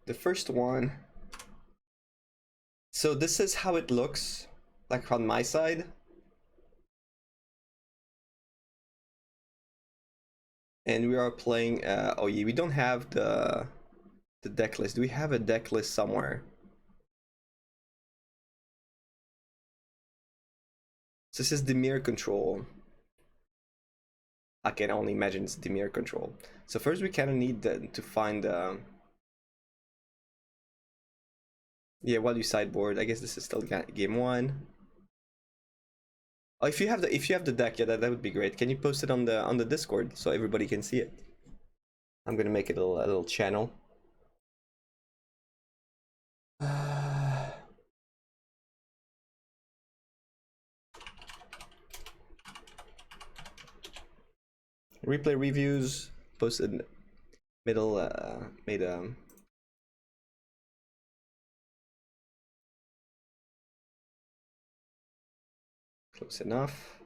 the first one. So this is how it looks like on my side. And we are playing, oh yeah, we don't have the deck list. Do we have a deck list somewhere? So this is Dimir control. I can only imagine it's Dimir control. So first we kind of need to find, yeah, while you sideboard, I guess this is still game one. Oh, if you have the deck, yeah, that would be great. Can you post it on the Discord so everybody can see it? I'm gonna make it a little channel. Replay reviews posted middle made close enough.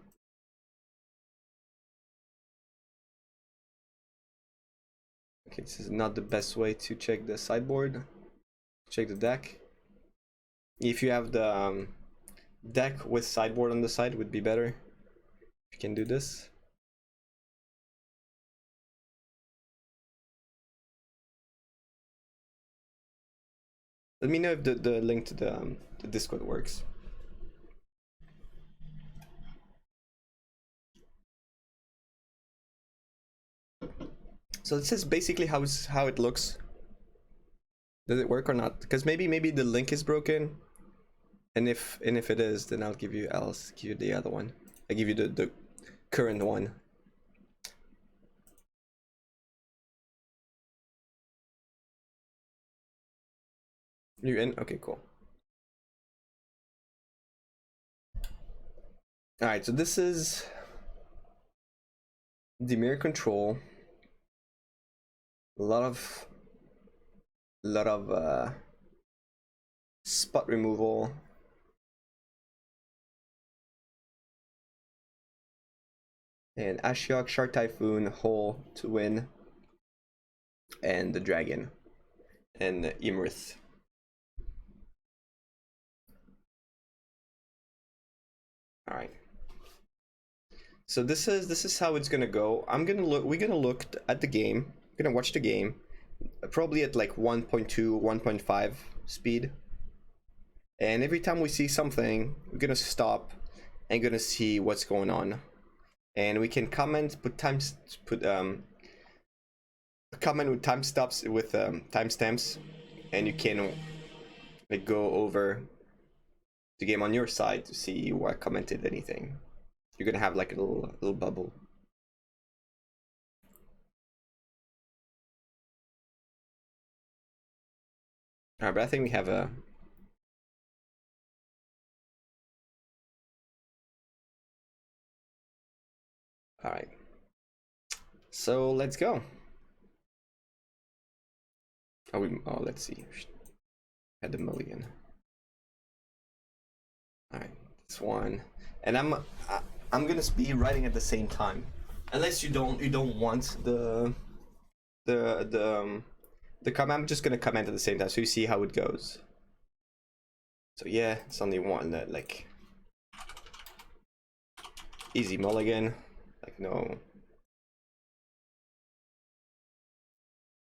Okay, this is not the best way to check the sideboard. Check the deck. If you have the deck with sideboard on the side, would be better. If you can do this. Let me know if the link to the Discord works. So this is basically how it looks. Does it work or not? Because maybe the link is broken, and if it is, then I'll give you the other one. I give you the current one. You in? Okay, cool. All right, so this is Dimir control. A lot of spot removal. And Ashiok, Shark Typhoon, Hole to win. And the Dragon. And Imrith. Alright. So this is how it's gonna go. We're gonna look at the game. We're gonna watch the game. Probably at like 1.2, 1.5 speed. And every time we see something, we're gonna stop and gonna see what's going on. And we can comment, comment with timestamps and you can like go over the game on your side to see who commented anything. You're gonna have like a little bubble. Alright, but I think we have a alright. So let's go. Oh, let's see. Had the mulligan. Alright, this one. And I'm gonna be writing at the same time. Unless you don't want the comment, I'm just gonna comment at the same time so you see how it goes. So yeah, it's only one that like easy mulligan, like no.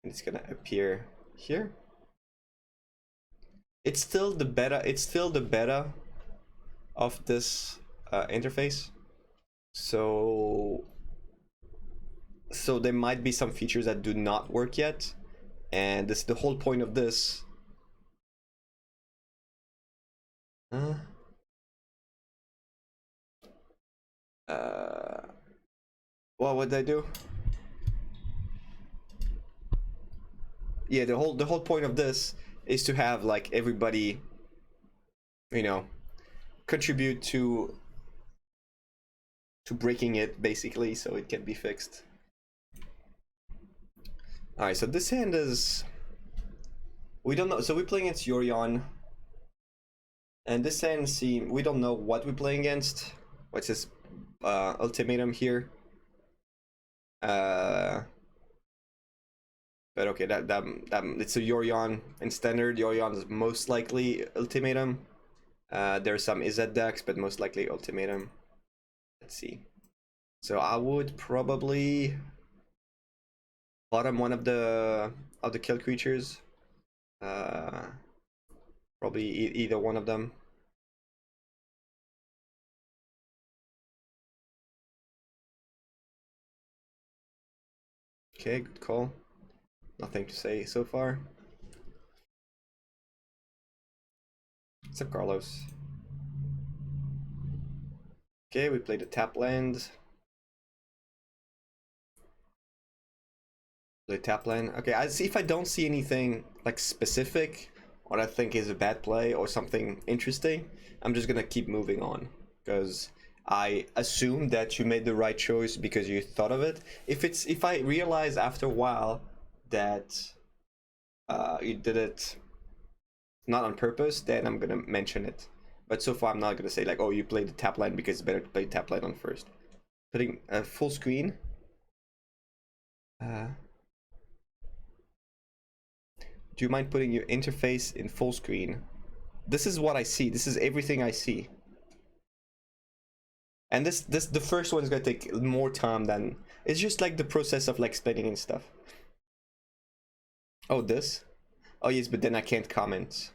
And it's gonna appear here. It's still the beta of this interface. So there might be some features that do not work yet, and this the whole point of this. What would I do? Yeah, the whole point of this is to have like everybody, you know, contribute to breaking it basically, so it can be fixed. All right, so this hand is, we don't know. So we're playing against Yorion, and this hand we don't know what we're playing against. What's this ultimatum here? But okay, that it's a Yorion in standard. Yorion is most likely Ultimatum. There's some Izzet decks, but most likely Ultimatum. Let's see. So I would probably bottom one of the kill creatures. Probably either one of them. Okay, good call. Nothing to say so far. What's up, Carlos? Okay, we played a tap land. Play tap land. Okay, I see if I don't see anything like specific, what I think is a bad play or something interesting, I'm just gonna keep moving on because I assume that you made the right choice because you thought of it. If I realize after a while that you did it not on purpose, then I'm gonna mention it. But so far, I'm not gonna say like, oh, you played the tap line because it's better to play tap line on first. Putting a full screen. Do you mind putting your interface in full screen? This is what I see. This is everything I see. And the first one is gonna take more time than it's just like the process of like explaining and stuff. Oh, this? Oh yes, but then I can't comment.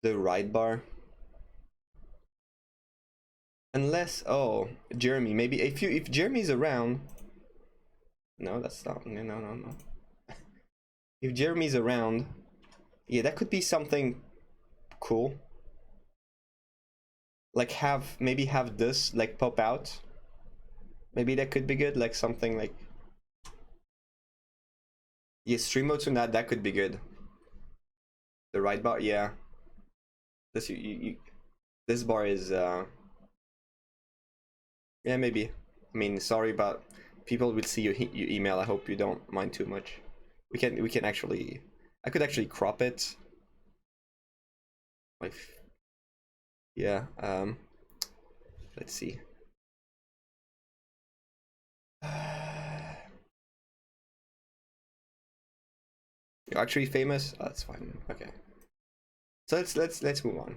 The right bar. Unless Jeremy, maybe if Jeremy's around. No, that's not no. If Jeremy's around, yeah, that could be something cool. Like maybe have this like pop out. Maybe that could be good, like something like yeah, stream modes on that could be good. The right bar, yeah. This this bar is yeah, maybe. I mean, sorry, but people will see your email. I hope you don't mind too much. We can actually I could actually crop it. Like yeah, let's see. You're actually famous? Oh, that's fine. Okay. So let's move on.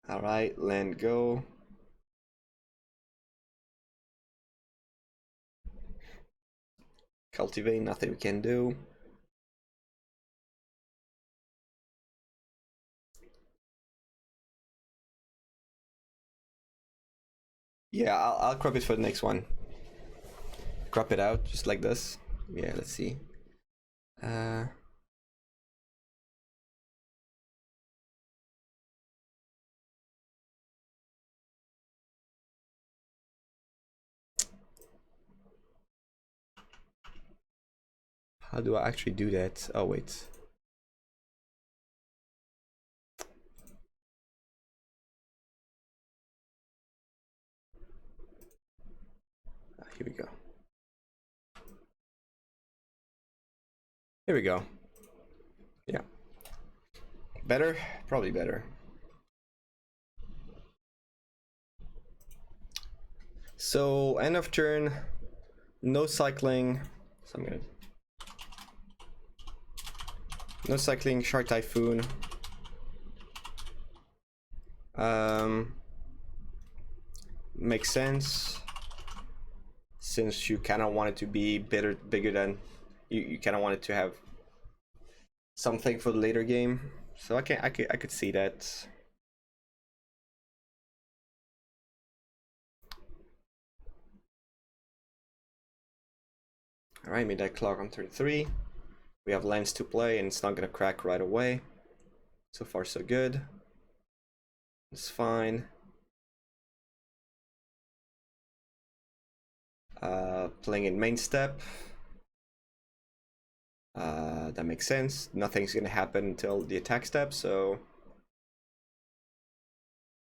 All right, land go. Cultivate, nothing we can do. Yeah, I'll crop it for the next one. Crop it out just like this. Yeah, let's see. How do I actually do that? Oh wait. Here we go. Here we go. Yeah. Better? Probably better. So end of turn, no cycling. So I'm gonna no cycling, Shark Typhoon. Makes sense since you kind of want it to be bigger than you kind of want it to have something for the later game. So I could see that. All right, made that clock on turn 3. We have lands to play, and it's not gonna crack right away. So far, so good. It's fine. Playing in main step. That makes sense. Nothing's gonna happen until the attack step, so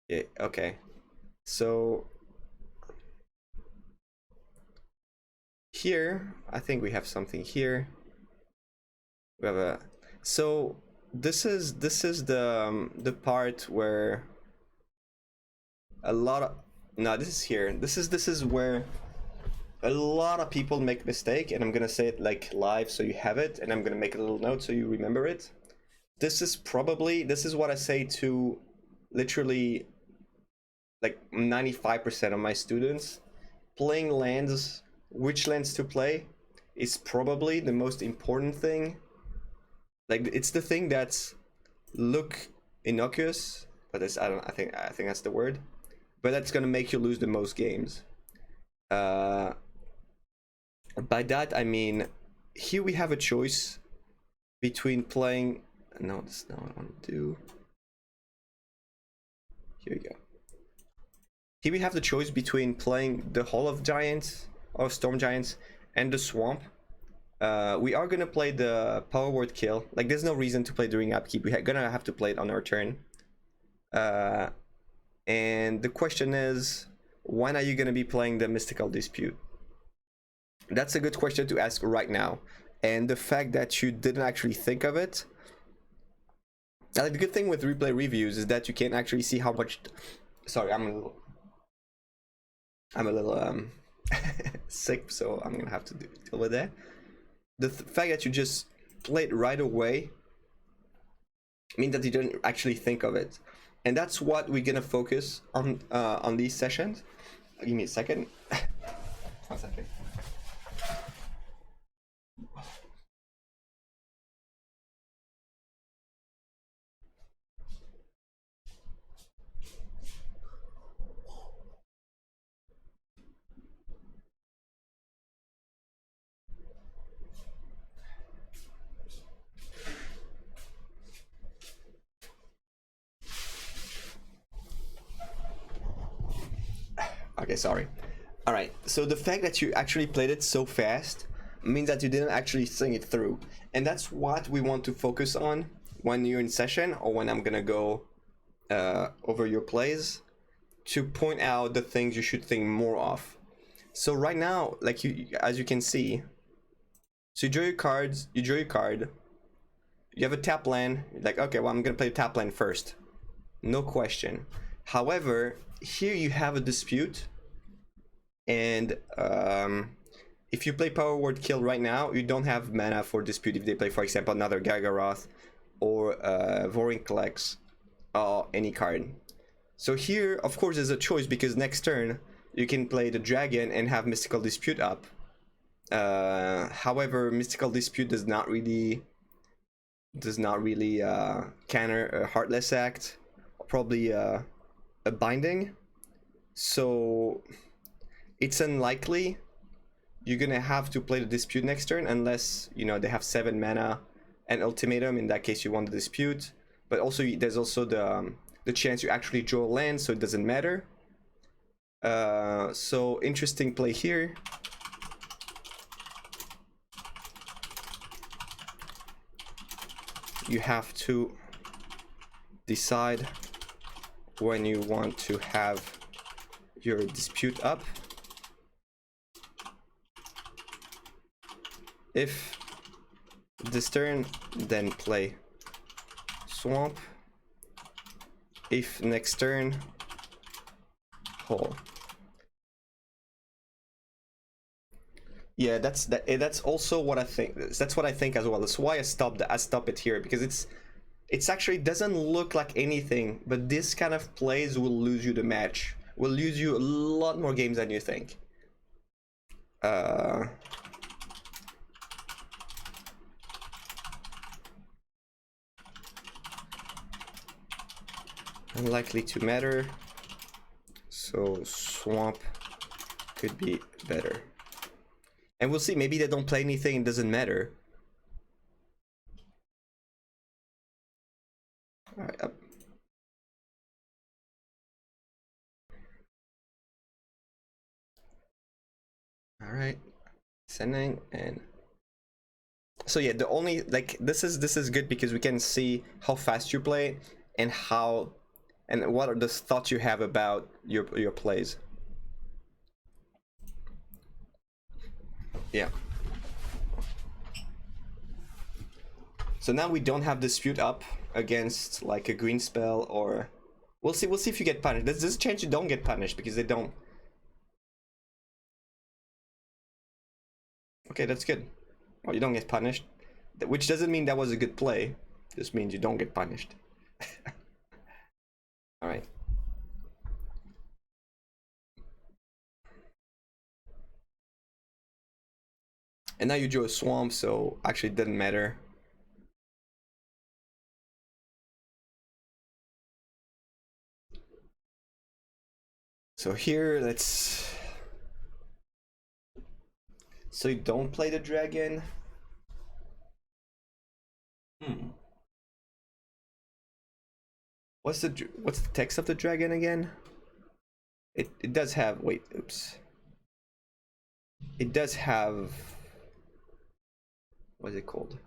yeah, okay. So here, I think we have something here. We have a so this is the part where a lot of this is here. This is where a lot of people make mistake, and I'm gonna say it like live so you have it, and I'm gonna make a little note so you remember it. This is what I say to literally like 95% of my students. Playing lands, which lands to play, is probably the most important thing. Like, it's the thing that's look innocuous, but it's I think that's the word, but that's gonna make you lose the most games. By that I mean, here we have a choice between playing. No, that's not what I want to do. Here we go. Here we have the choice between playing the Hall of Giants or Storm Giants and the Swamp. We are gonna play the Power Word Kill. Like, there's no reason to play during upkeep. We're gonna have to play it on our turn. And the question is, when are you gonna be playing the Mystical Dispute? That's a good question to ask right now. And the fact that you didn't actually think of it. Like, the good thing with replay reviews is that you can actually see how much. Sorry, I'm a little sick, so I'm gonna have to deal with that. The fact that you just played right away means that you didn't actually think of it, and that's what we're gonna focus on these sessions. Give me a second. 1 second. Okay, sorry. All right, so the fact that you actually played it so fast means that you didn't actually think it through, and that's what we want to focus on when you're in session, or when I'm gonna go over your plays, to point out the things you should think more of. So right now, like, as you can see, so you draw your cards, you draw your card, you have a tap land, you're like, okay, well, I'm gonna play tap land first, no question. However, here you have a dispute, and if you play Power Word Kill right now, you don't have mana for dispute if they play, for example, another Gargaroth or Vorinclex or any card. So here, of course, there's a choice, because next turn you can play the dragon and have Mystical Dispute up. However, Mystical Dispute does not really counter a Heartless Act, probably a Binding. So it's unlikely you're gonna have to play the Dispute next turn, unless, you know, they have 7 mana and Ultimatum. In that case, you want the Dispute. But also, there's also the chance you actually draw a land, so it doesn't matter. So interesting play here. You have to decide when you want to have your dispute up. If this turn, then play swamp. If next turn, hole. Yeah, that's also what I think. That's what I think as well. That's why I stop it here, because it's actually doesn't look like anything, but this kind of plays will lose you the match. Will lose you a lot more games than you think. Unlikely to matter, so swamp could be better. And we'll see, maybe they don't play anything, it doesn't matter. Alright, up. Alright, sending. And so yeah, the only, like, this is good because we can see how fast you play and how, and what are the thoughts you have about your plays. Yeah. So now we don't have dispute up against like a green spell, or we'll see if you get punished. There's this chance you don't get punished because they don't. Okay, that's good. Well, you don't get punished, which doesn't mean that was a good play. Just means you don't get punished. All right. And now you drew a swamp, so actually it doesn't matter. So here, let's... So you don't play the dragon? What's the text of the dragon again? It does have... Wait, oops. It does have... What is it called?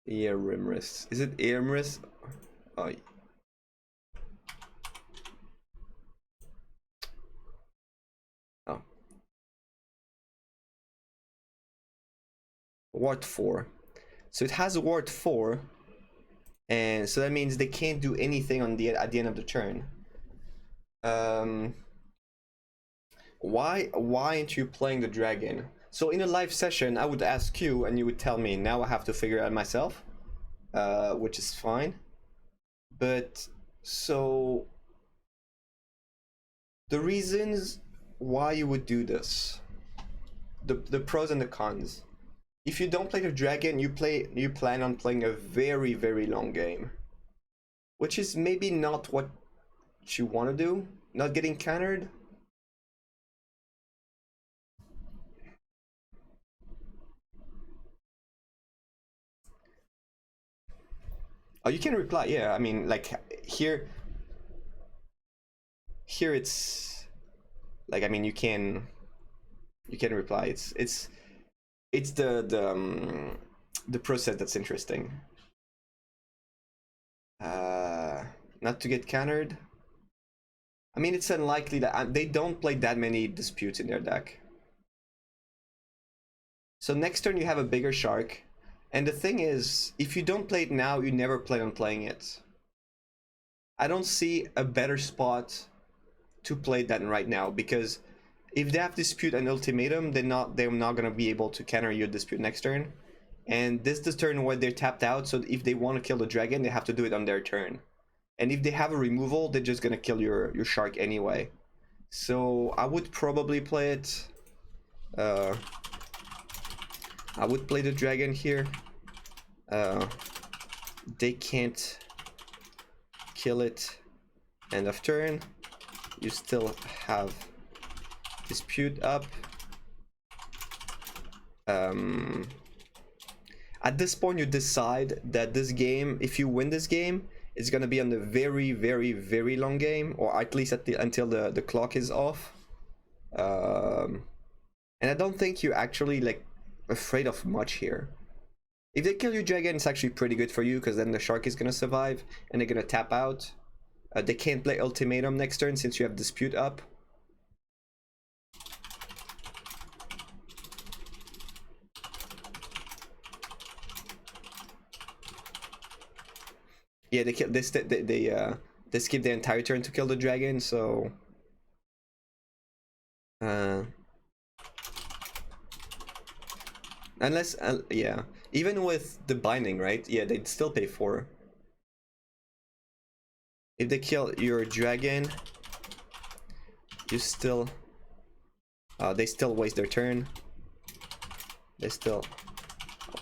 Erimris. Is it Erimris? Oh. Oh. Ward 4. So it has a ward 4, and so that means they can't do anything on at the end of the turn. Why aren't you playing the dragon? So in a live session, I would ask you, and you would tell me. Now I have to figure it out myself, which is fine. But so the reasons why you would do this, the pros and the cons. If you don't play the dragon, you plan on playing a very, very long game, which is maybe not what you want to do. Not getting countered. Oh, you can reply. Yeah, I mean, like here it's like, I mean, you can reply. It's the process that's interesting. Not to get countered. I mean, it's unlikely that they don't play that many disputes in their deck. So next turn you have a bigger shark, and the thing is, if you don't play it now, you never plan on playing it. I don't see a better spot to play that right now, because if they have dispute and ultimatum, they're not gonna be able to counter your dispute next turn. And this is the turn where they're tapped out, so if they want to kill the dragon, they have to do it on their turn. And if they have a removal, they're just gonna kill your shark anyway. So I would probably play it. I would play the dragon here. They can't kill it end of turn. You still have dispute up. At this point, you decide that this game, if you win this game, it's gonna be on the very, very, very long game, or at least until the clock is off. And I don't think you're actually like afraid of much here. If they kill your dragon, it's actually pretty good for you, because then the shark is gonna survive and they're gonna tap out. They can't play ultimatum next turn since you have dispute up. Yeah, they skip the entire turn to kill the dragon, so unless yeah, even with the binding, right? Yeah, they'd still pay 4. If they kill your dragon, you still they still waste their turn. They still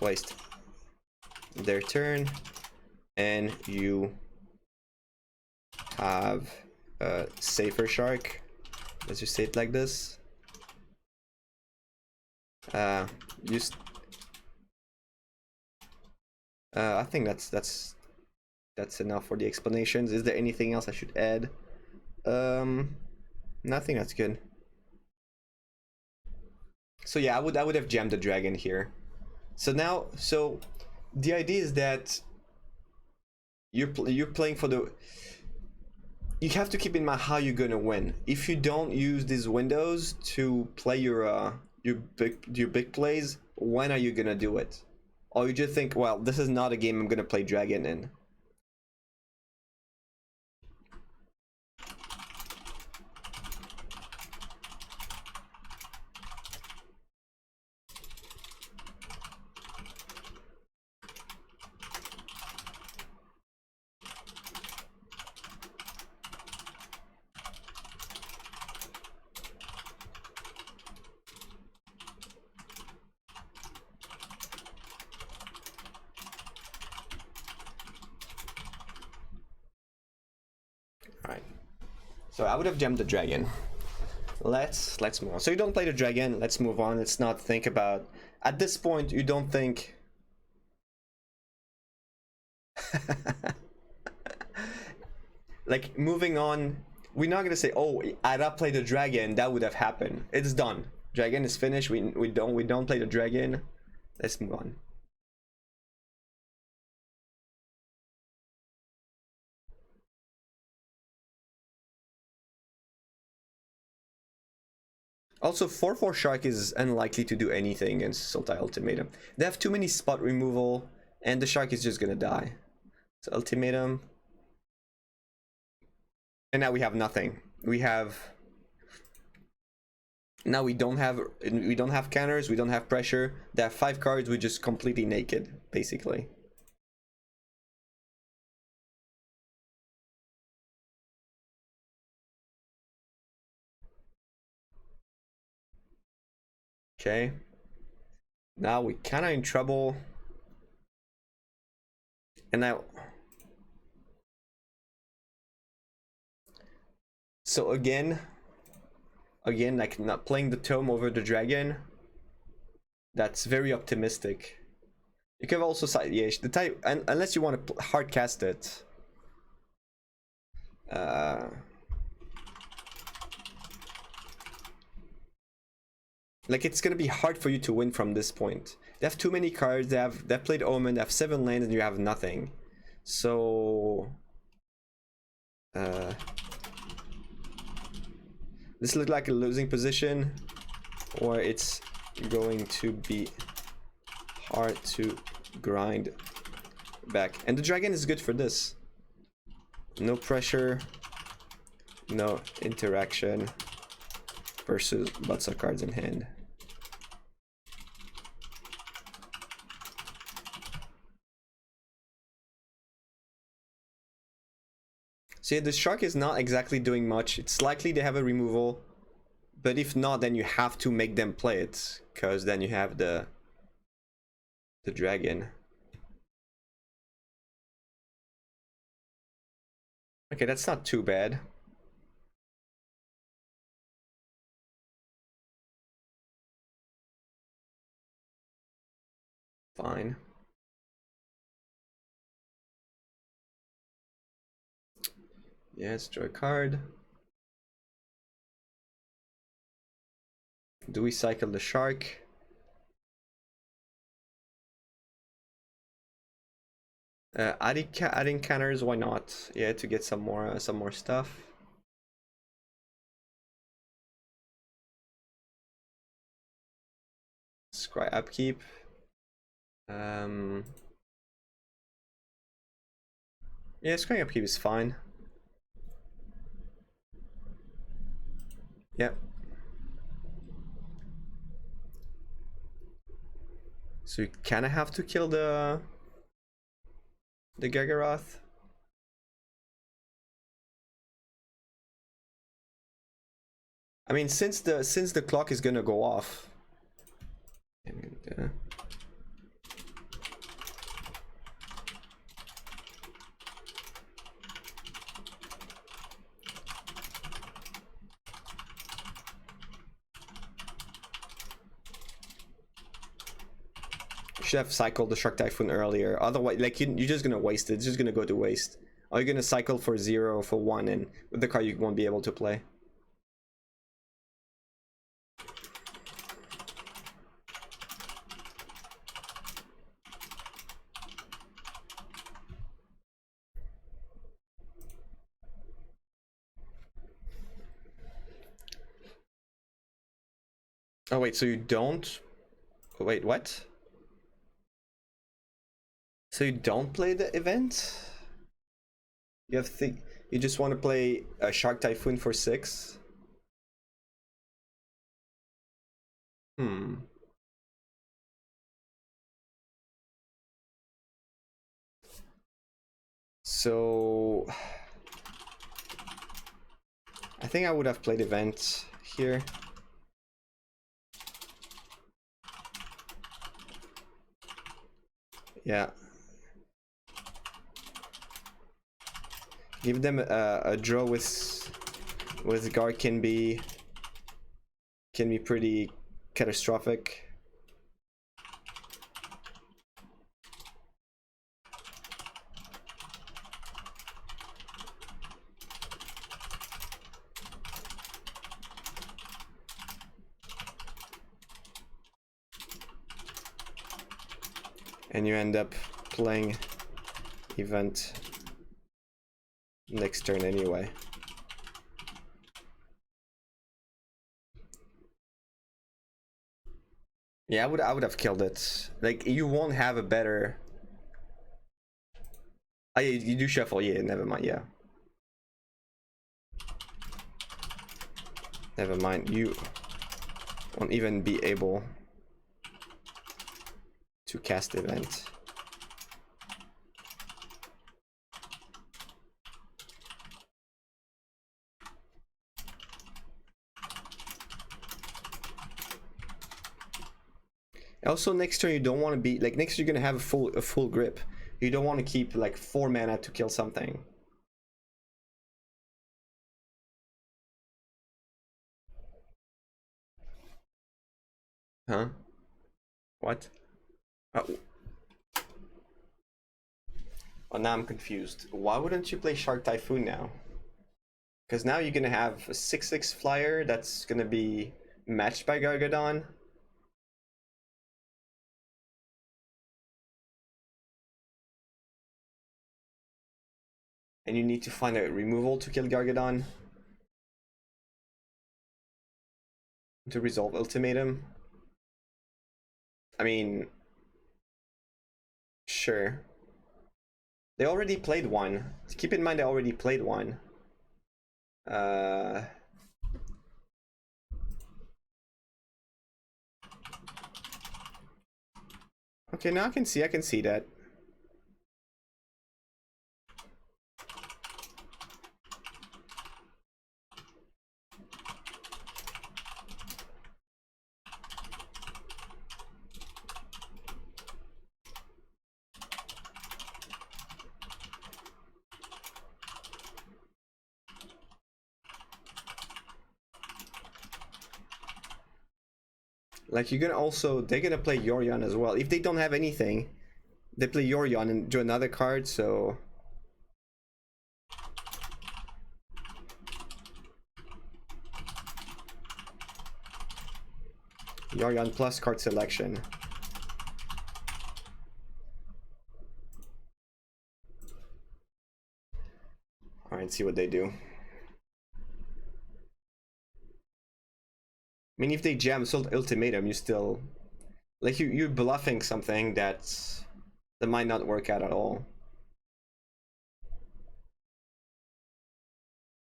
waste their turn, and you have a safer shark. Let's just say it like this. I think that's enough for the explanations. Is there anything else I should add? Nothing. That's good. So yeah, I would have jammed the dragon here. So now, so the idea is that you're playing for the. You have to keep in mind how you're gonna win. If you don't use these windows to play your your big plays, when are you gonna do it? Or you just think, well, this is not a game I'm gonna play dragon in. Alright. So I would have gemmed the dragon. Let's move on. So you don't play the dragon, let's move on. Let's not think about, at this point you don't think like moving on. We're not gonna say, oh, I'd have played the dragon, that would have happened. It's done. Dragon is finished. We don't play the dragon. Let's move on. Also, 4/4 Shark is unlikely to do anything against Sultai Ultimatum. They have too many spot removal, and the Shark is just gonna die. So Ultimatum. And now we have nothing. We have... Now we don't have counters, we don't have pressure. They have 5 cards, we're just completely naked, basically. Okay. Now we kinda in trouble. And now... So again, like not playing the tome over the dragon, that's very optimistic. You can also side, yeah, the type, unless you want to hard cast it. Like it's gonna be hard for you to win from this point. They have too many cards. They've played Omen. They have 7 lands, and you have nothing. So this looks like a losing position, or it's going to be hard to grind back. And the dragon is good for this. No pressure, no interaction versus lots of cards in hand. So yeah, the shark is not exactly doing much. It's likely they have a removal, but if not, then you have to make them play it, because then you have the dragon. Okay, that's not too bad. Fine. Yes, draw a card. Do we cycle the shark? Adding counters, why not? Yeah, to get some more stuff. Scry upkeep. Yeah, scrying upkeep is fine. Yep. So you kind of have to kill the Gargaroth. I mean, since the clock is gonna go off. And, should have cycled the Shark Typhoon earlier. Otherwise, like you're just gonna waste it. It's just gonna go to waste. Or you're gonna cycle for 0, for 1, and with the card you won't be able to play. Oh wait, so you don't... Wait, what? So you don't play the event? You have you just want to play a Shark Typhoon for 6? Hmm. So I think I would have played event here. Yeah. Give them a draw with guard can be pretty catastrophic. And you end up playing event next turn anyway. Yeah, I would have killed it. Like, you won't have a better... Oh, yeah, you do shuffle. Yeah, never mind. Yeah. Never mind. You won't even be able to cast event. Also, next turn you don't want to be like, next you're gonna have a full grip. You don't want to keep like 4 mana to kill something. Huh? What? Oh. Oh, now I'm confused. Why wouldn't you play Shark Typhoon now? Because now you're gonna have a 6/6 flyer that's gonna be matched by Gargadon. And you need to find a removal to kill Gargadon to resolve Ultimatum. I mean, sure. They already played one. Keep in mind they already played one. Okay, now I can see that. Like, you're gonna also, they're gonna play Yorion as well. If they don't have anything, they play Yorion and do another card, so... Yorion plus card selection. Alright, see what they do. I mean, if they jam Ultimatum, you still... Like, you're bluffing something that might not work out at all.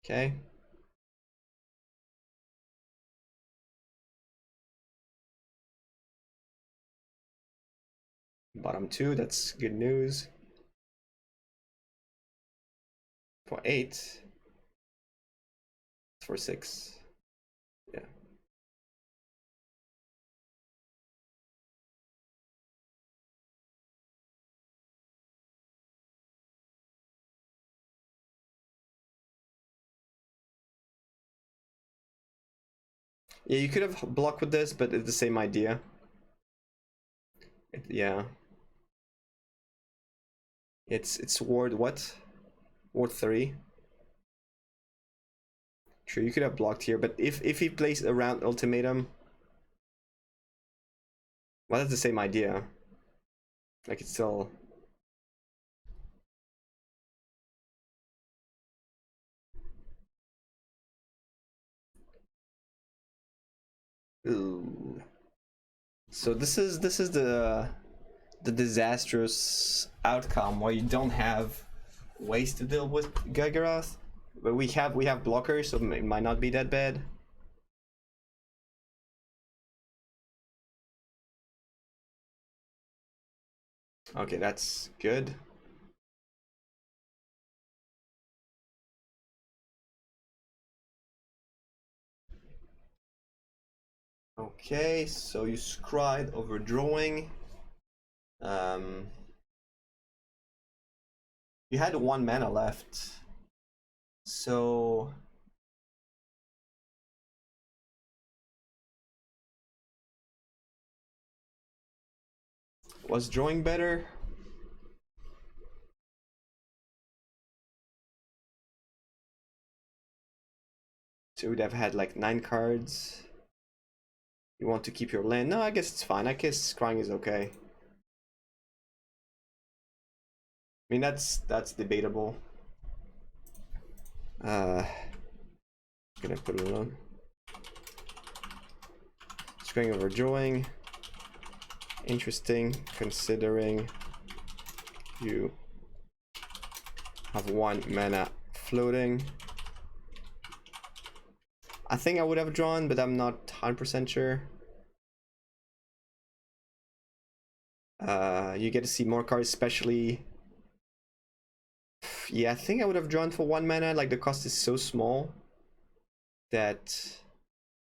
Okay. Bottom 2, that's good news. For 8. For 6. Yeah. Yeah, you could have blocked with this, but it's the same idea. Yeah. It's ward what? Ward 3. Sure, you could have blocked here, but if he plays around Ultimatum, well, that's the same idea. Like, it's still... Ooh. So this is the disastrous outcome where you don't have ways to deal with Gargaroth, but we have blockers, so it might not be that bad. Okay, that's good. Okay, so you scried overdrawing. You had 1 mana left, so was drawing better? So you'd have had like 9 cards. You want to keep your land? No, I guess it's fine. I guess scrying is okay. I mean, that's debatable. Gonna put it on. Scrying overdrawing. Interesting, considering you have 1 mana floating. I think I would have drawn, but I'm not 100% sure. You get to see more cards, especially. Yeah, I think I would have drawn for 1 mana. Like, the cost is so small that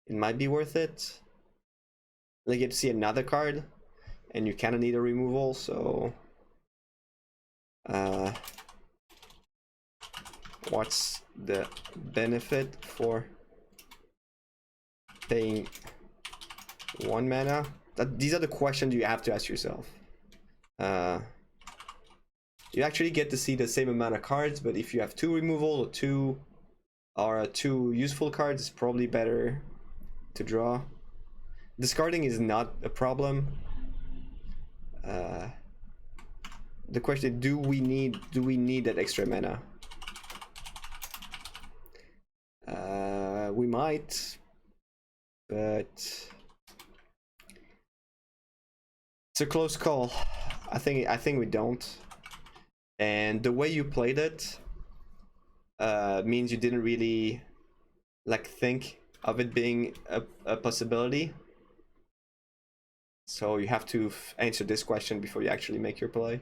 it might be worth it. Like, you get to see another card, and you kind of need a removal, so. What's the benefit for paying 1 mana? These are the questions you have to ask yourself. You actually get to see the same amount of cards, but if you have 2 removal or 2 useful cards, it's probably better to draw. Discarding is not a problem. The question: do we need that extra mana? We might, but it's a close call. I think we don't. And the way you played it means you didn't really like think of it being a possibility. So you have to answer this question before you actually make your play.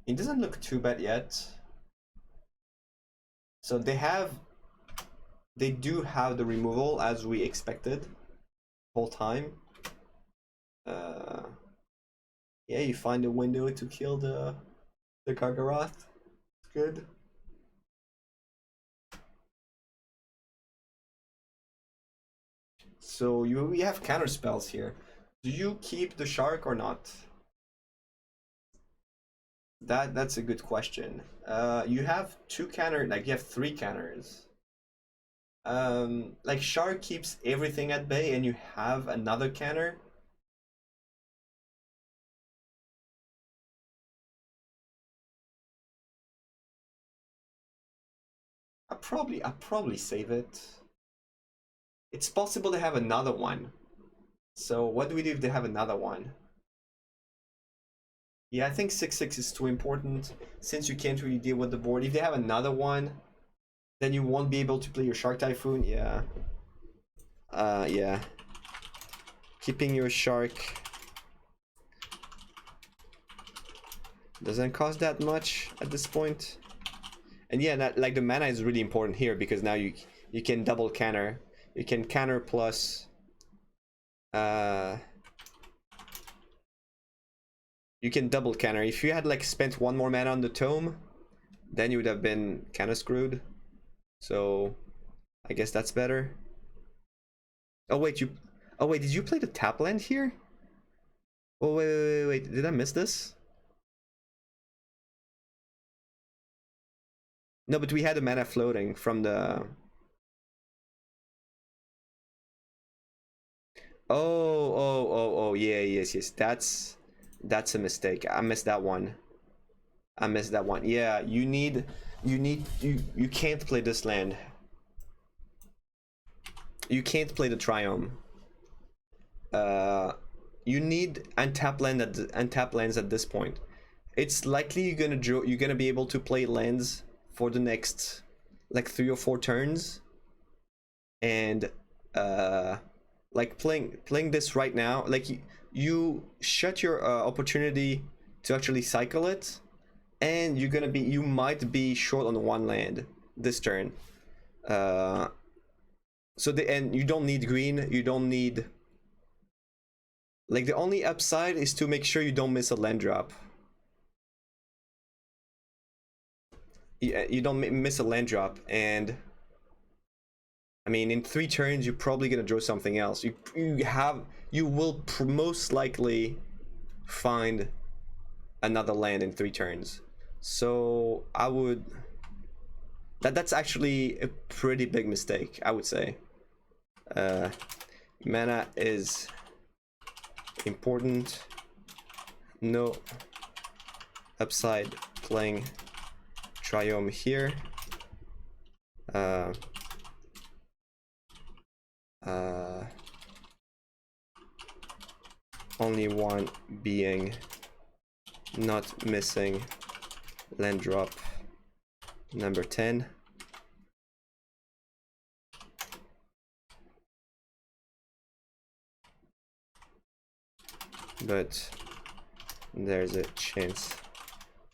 It doesn't look too bad yet. So they do have the removal as we expected whole time. Yeah, you find a window to kill the Gargaroth. It's good. So we have counter spells here. Do you keep the shark or not? That's a good question. You have 2 counter, like you have 3 counters. Like shark keeps everything at bay, and you have another counter. I'll probably save it. It's possible they have another one. So what do we do if they have another one? Yeah, I think 6/6 is too important since you can't really deal with the board. If they have another one, then you won't be able to play your Shark Typhoon. Yeah. Yeah. Keeping your shark doesn't cost that much at this point. And yeah, like the mana is really important here because now you can double counter. You can counter plus you can double counter. If you had like spent 1 more mana on the tome, then you would have been kind of screwed. So I guess that's better. Oh wait, did you play the tap land here? Oh wait, did I miss this? No, but we had the mana floating from the. Oh, yeah, yes. That's a mistake. I missed that one. Yeah, you can't play this land. You can't play the Triome. You need untap lands at this point. It's likely you're gonna be able to play lands for the next like 3 or 4 turns, and like playing this right now, like you shut your opportunity to actually cycle it, and you might be short on one land this turn. And you don't need green, you don't need, like, the only upside is to make sure you don't miss a land drop. You don't miss a land drop, and I mean, in 3 turns you're probably gonna draw something else. You will most likely find another land in 3 turns. So I would, that's actually a pretty big mistake, I would say. Mana is important. No upside playing Triome here. Only one being not missing land drop number 10. But there's a chance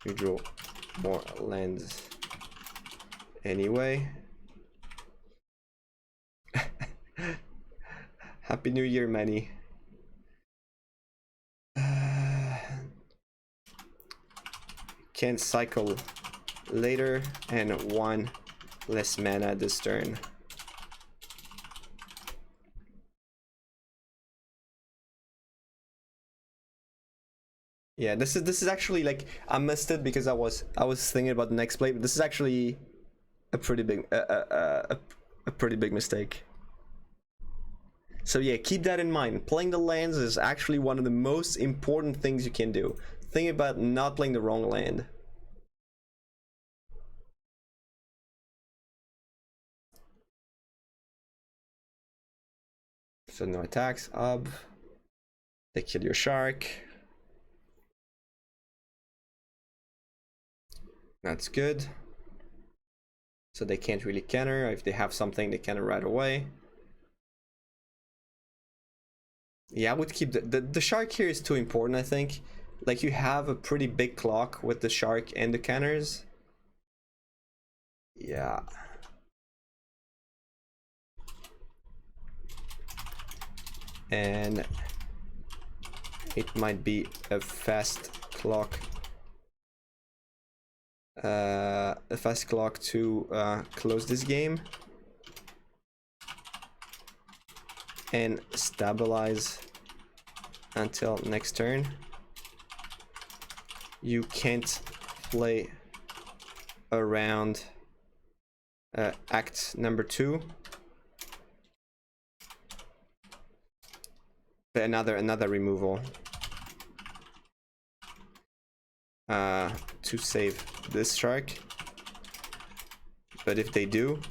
you draw more lands anyway. Happy New Year, Manny. Can cycle later, and 1 less mana this turn. Yeah, this is actually, like, I missed it because I was thinking about the next play, but this is actually a pretty big a pretty big mistake. So yeah, keep that in mind. Playing the lands is actually one of the most important things you can do. Think about not playing the wrong land. So no attacks, they kill your shark. That's good. So they can't really counter. If they have something, they counter right away. Yeah, I would keep the shark here is too important, I think. Like, you have a pretty big clock with the shark and the counters. Yeah. And it might be a fast clock. A fast clock to close this game and stabilize until next turn. You can't play around act number 2. Another removal to save this shark. But if they do,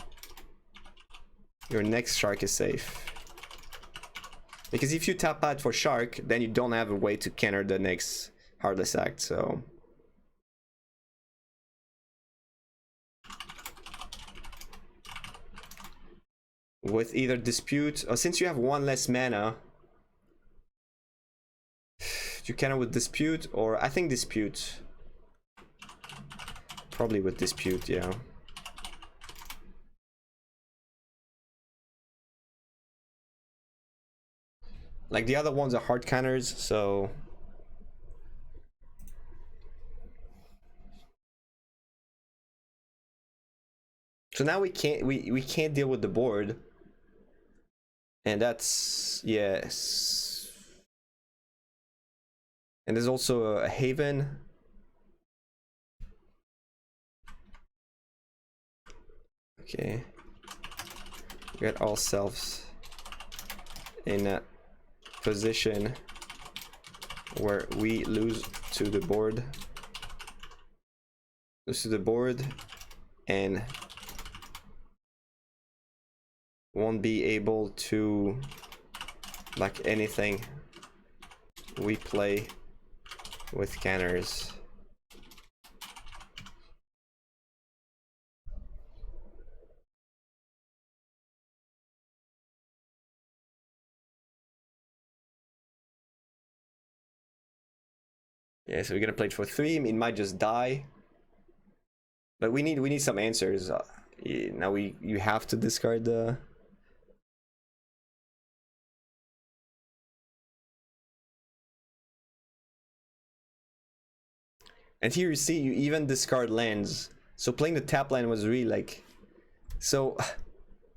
your next shark is safe. Because if you tap out for shark, then you don't have a way to counter the next Heartless Act, so... With either Dispute, or since you have 1 less mana, you counter with Dispute, or I think Dispute. Probably with Dispute, yeah. Like, the other ones are hard counters, so... So now we can't deal with the board. And that's... yes. And there's also a Haven. Okay. Get ourselves in a position where we lose to the board. Lose to the board and won't be able to like anything we play with canners. Yeah, so we're gonna play it for 3. It might just die, but we need some answers. Now you have to discard the. And here you see you even discard lands. So playing the tap land was really like. So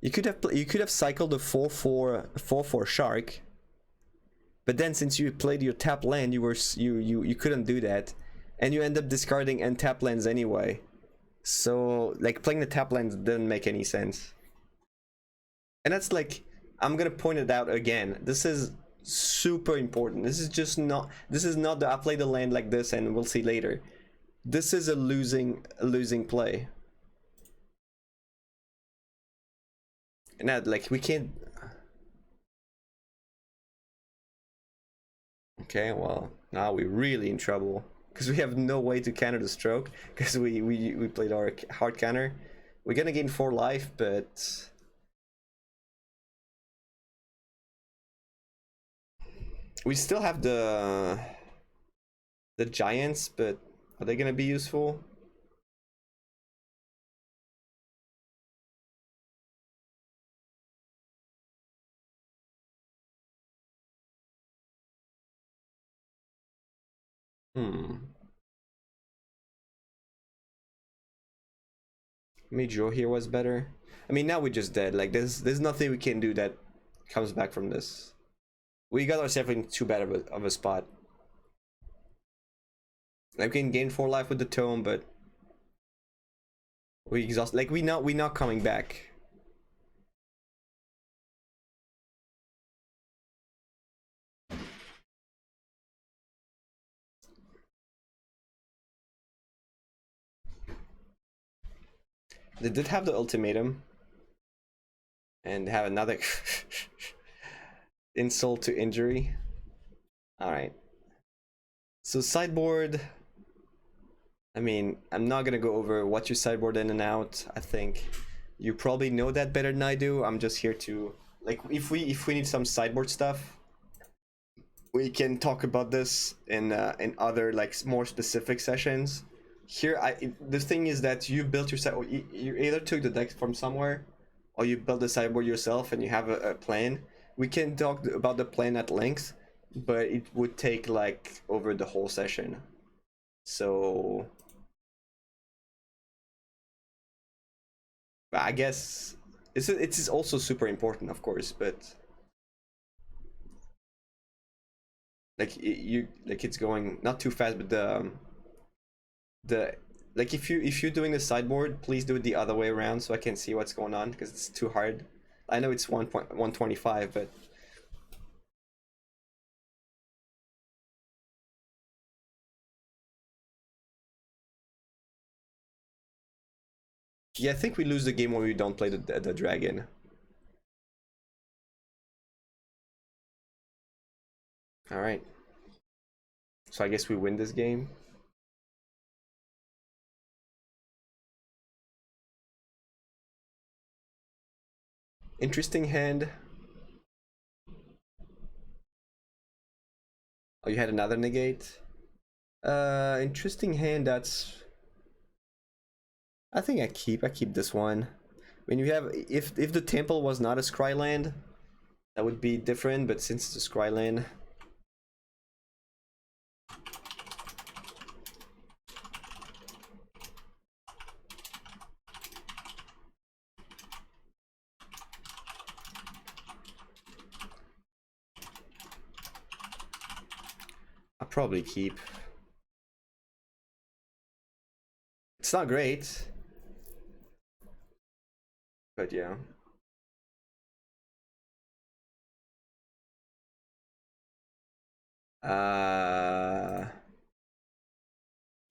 you could have cycled a 4/4 shark. But then since you played your tap land, you couldn't do that, and you end up discarding and tap lands anyway. So like playing the tap lands didn't make any sense. And that's like, I'm gonna point it out again. This is super important. This is not the I play the land like this and we'll see later. This is a losing play. And that, like, we can't. Okay, well, now we're really in trouble because we have no way to counter the stroke because we played our hard counter. We're gonna gain 4 life, but we still have the giants, but are they gonna be useful? Maybe Joe here was better. I mean, now we're just dead. Like, there's nothing we can do that comes back from this. We got ourselves in too bad of a spot. Like, we can gain 4 life with the tome, but we exhaust. Like, we're not coming back. They did have the ultimatum, and have another insult to injury. All right. So sideboard. I mean, I'm not gonna go over what you sideboard in and out. I think you probably know that better than I do. I'm just here to, like, if we need some sideboard stuff, we can talk about this in other, like, more specific sessions. Here, the thing is that you built your sideboard. You either took the deck from somewhere, or you built the sideboard yourself, and you have a plan. We can talk about the plan at length, but it would take like over the whole session. So I guess it's also super important, of course, but like it's going not too fast, but the like if you're doing the sideboard, please do it the other way around so I can see what's going on because it's too hard. I know it's 1.125, but yeah, I think we lose the game when we don't play the dragon. All right. So I guess we win this game. Interesting hand. Oh, you had another negate. Interesting hand. That's. I think I keep this one. When you have, if the temple was not a scry land, that would be different. But since it's a scry land, I'll probably keep. It's not great, but yeah.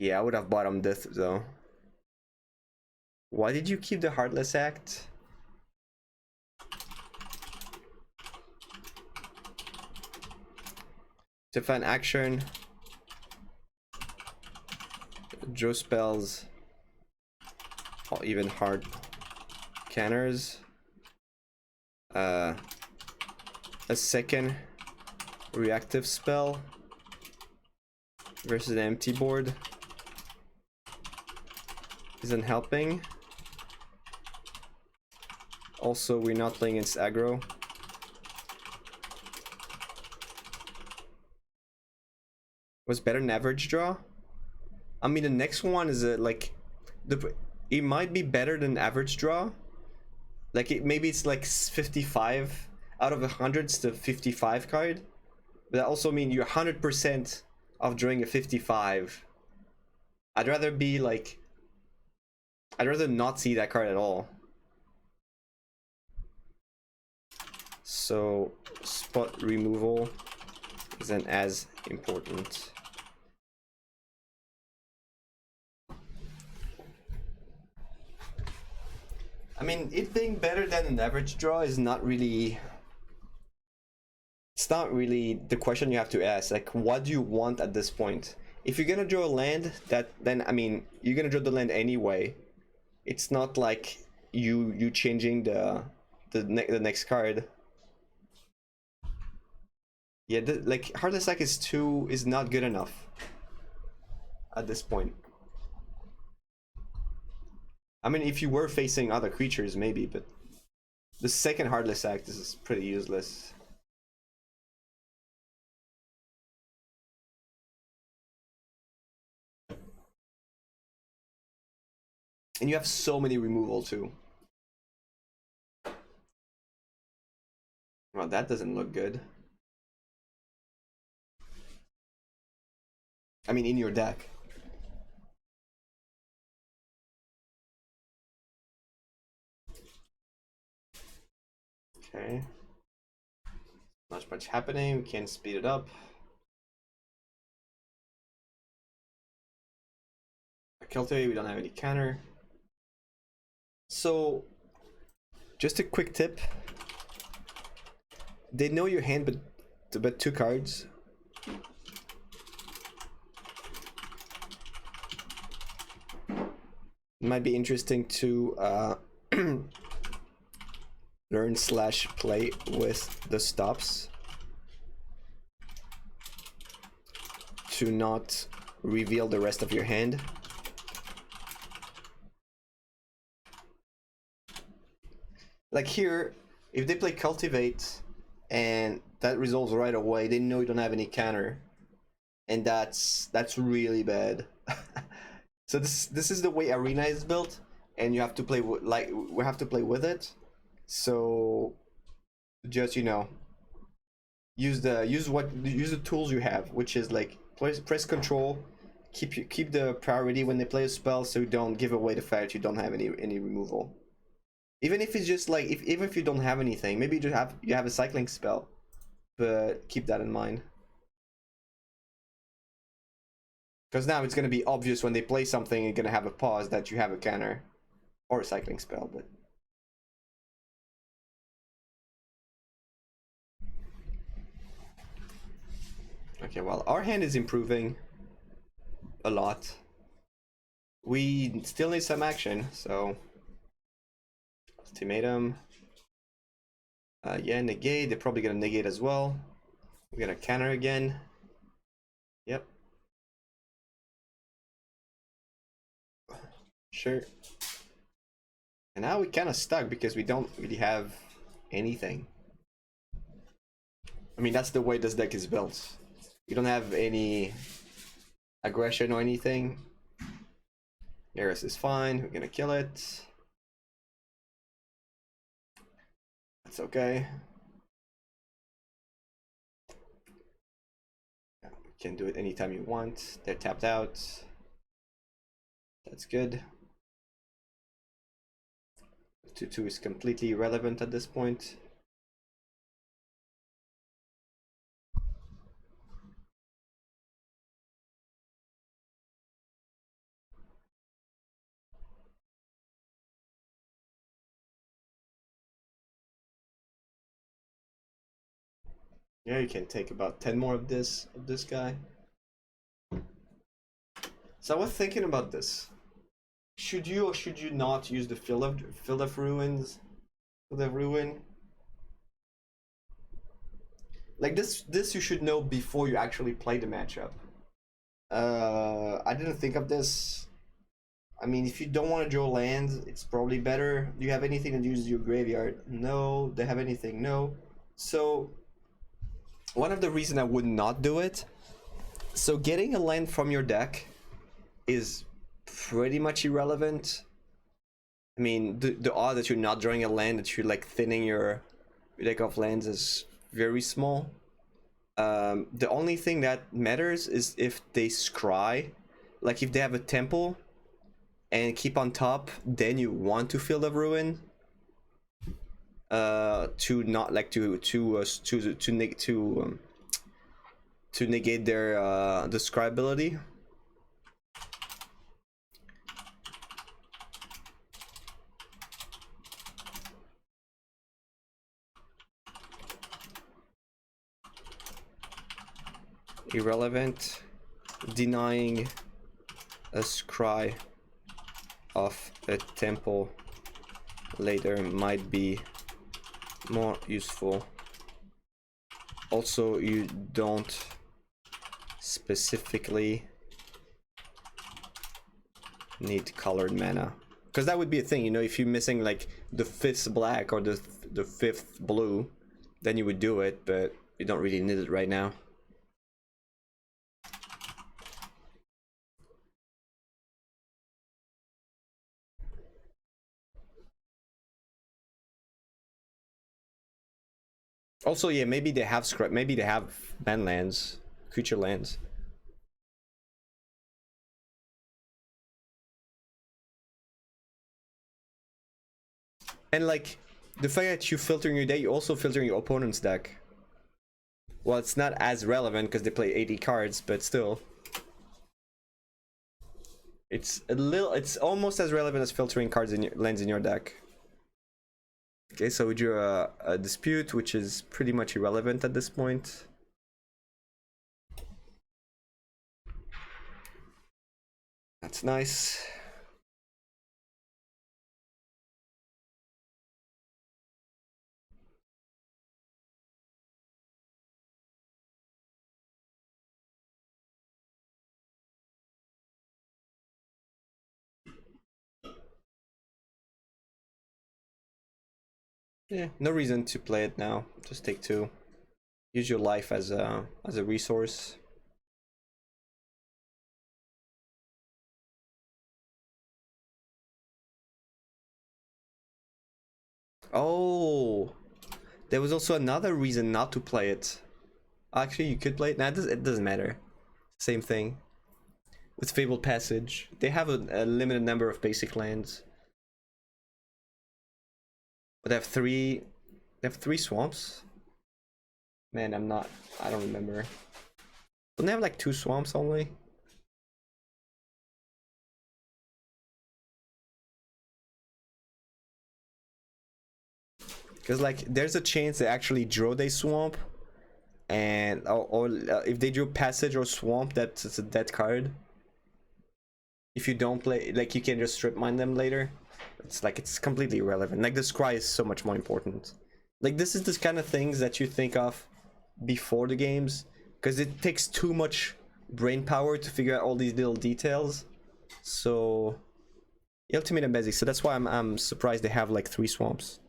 Yeah, I would have bottomed this though. Why did you keep the Heartless Act? Defend action. Draw spells. Or even hard counters. A second reactive spell versus an empty board isn't helping. Also, we're not playing against aggro. Was better than average draw? I mean, the next one is like it might be better than average draw. Like maybe it's like 55 out of 100. It's the 55 card. But that also means you're 100% of drawing a 55. I'd rather be like, I'd rather not see that card at all. So spot removal isn't as important. I mean, it being better than an average draw is not really, it's not really the question you have to ask. Like, what do you want at this point? If you're gonna draw a land, then I mean, you're gonna draw the land anyway. It's not like you changing the next card. Yeah, like Heartless Act is not good enough at this point. I mean, if you were facing other creatures, maybe, but the second Heartless Act is pretty useless. And you have so many removal too. Well, that doesn't look good. I mean, in your deck. Okay. Not much happening. We can't speed it up. Sultai, we don't have any counter. So, just a quick tip. They know your hand, but 2 cards. It might be interesting to learn / play with the stops to not reveal the rest of your hand. Like here, if they play Cultivate and that resolves right away, they know you don't have any counter, and that's really bad. So this is the way Arena is built, and you have to play we have to play with it. So just, you know, use the tools you have, which is like press control, keep the priority when they play a spell, so you don't give away the fact you don't have any removal. Even if it's just like even if you don't have anything, maybe you have a cycling spell, but keep that in mind. Because now it's gonna be obvious when they play something, you're gonna have a pause that you have a counter or a cycling spell, but okay, well, our hand is improving a lot. We still need some action, so Ultimatum. Yeah, negate. They're probably gonna negate as well. We're gonna counter again. Yep. Sure. And now we're kind of stuck because we don't really have anything. I mean, that's the way this deck is built. You don't have any aggression or anything. Garrus is fine. We're gonna kill it. That's okay. Yeah, you can do it anytime you want. They're tapped out. That's good. 2/2 is completely irrelevant at this point. Yeah, you can take about 10 more of this guy. So I was thinking about this. Should you or should you not use the field of ruins? Field of ruin? Like this you should know before you actually play the matchup. I didn't think of this. I mean, if you don't want to draw lands, it's probably better. Do you have anything to use your graveyard? No. Do they have anything? No. So one of the reasons I would not do it. So getting a land from your deck is pretty much irrelevant. I mean, the odd that you're not drawing a land, that you're like thinning your deck of lands is very small. The only thing that matters is if they scry, like if they have a temple and keep on top, then you want to Field of Ruin. To not like to negate their describability. Irrelevant. Denying a scry of a temple later might be more useful. Also, you don't specifically need colored mana, because that would be a thing, you know, if you're missing like the 5th black or the 5th blue, then you would do it, but you don't really need it right now. Also, yeah, maybe they have script, maybe they have man lands, creature lands. And like the fact that you filtering your deck, you also filtering your opponent's deck. Well, it's not as relevant because they play 80 cards, but still. It's almost as relevant as filtering cards in your lands in your deck. Okay, so we drew a dispute, which is pretty much irrelevant at this point. That's nice. Yeah, no reason to play it now. Just take 2. Use your life as a resource. Oh, there was also another reason not to play it. Actually, you could play it. Nah, it doesn't matter. Same thing. With Fabled Passage, they have a limited number of basic lands. But they have 3. They have 3 swamps. Man, I don't remember. Don't they have like 2 swamps only? Because like there's a chance they actually draw their swamp, and or if they drew Passage or Swamp, that's a dead card. If you don't play, like you can just strip mine them later. It's completely irrelevant. Like the scry is so much more important. Like this is the kind of things that you think of before the games, because it takes too much brain power to figure out all these little details. So Ultimatum basic. So that's why I'm surprised they have like 3 swamps.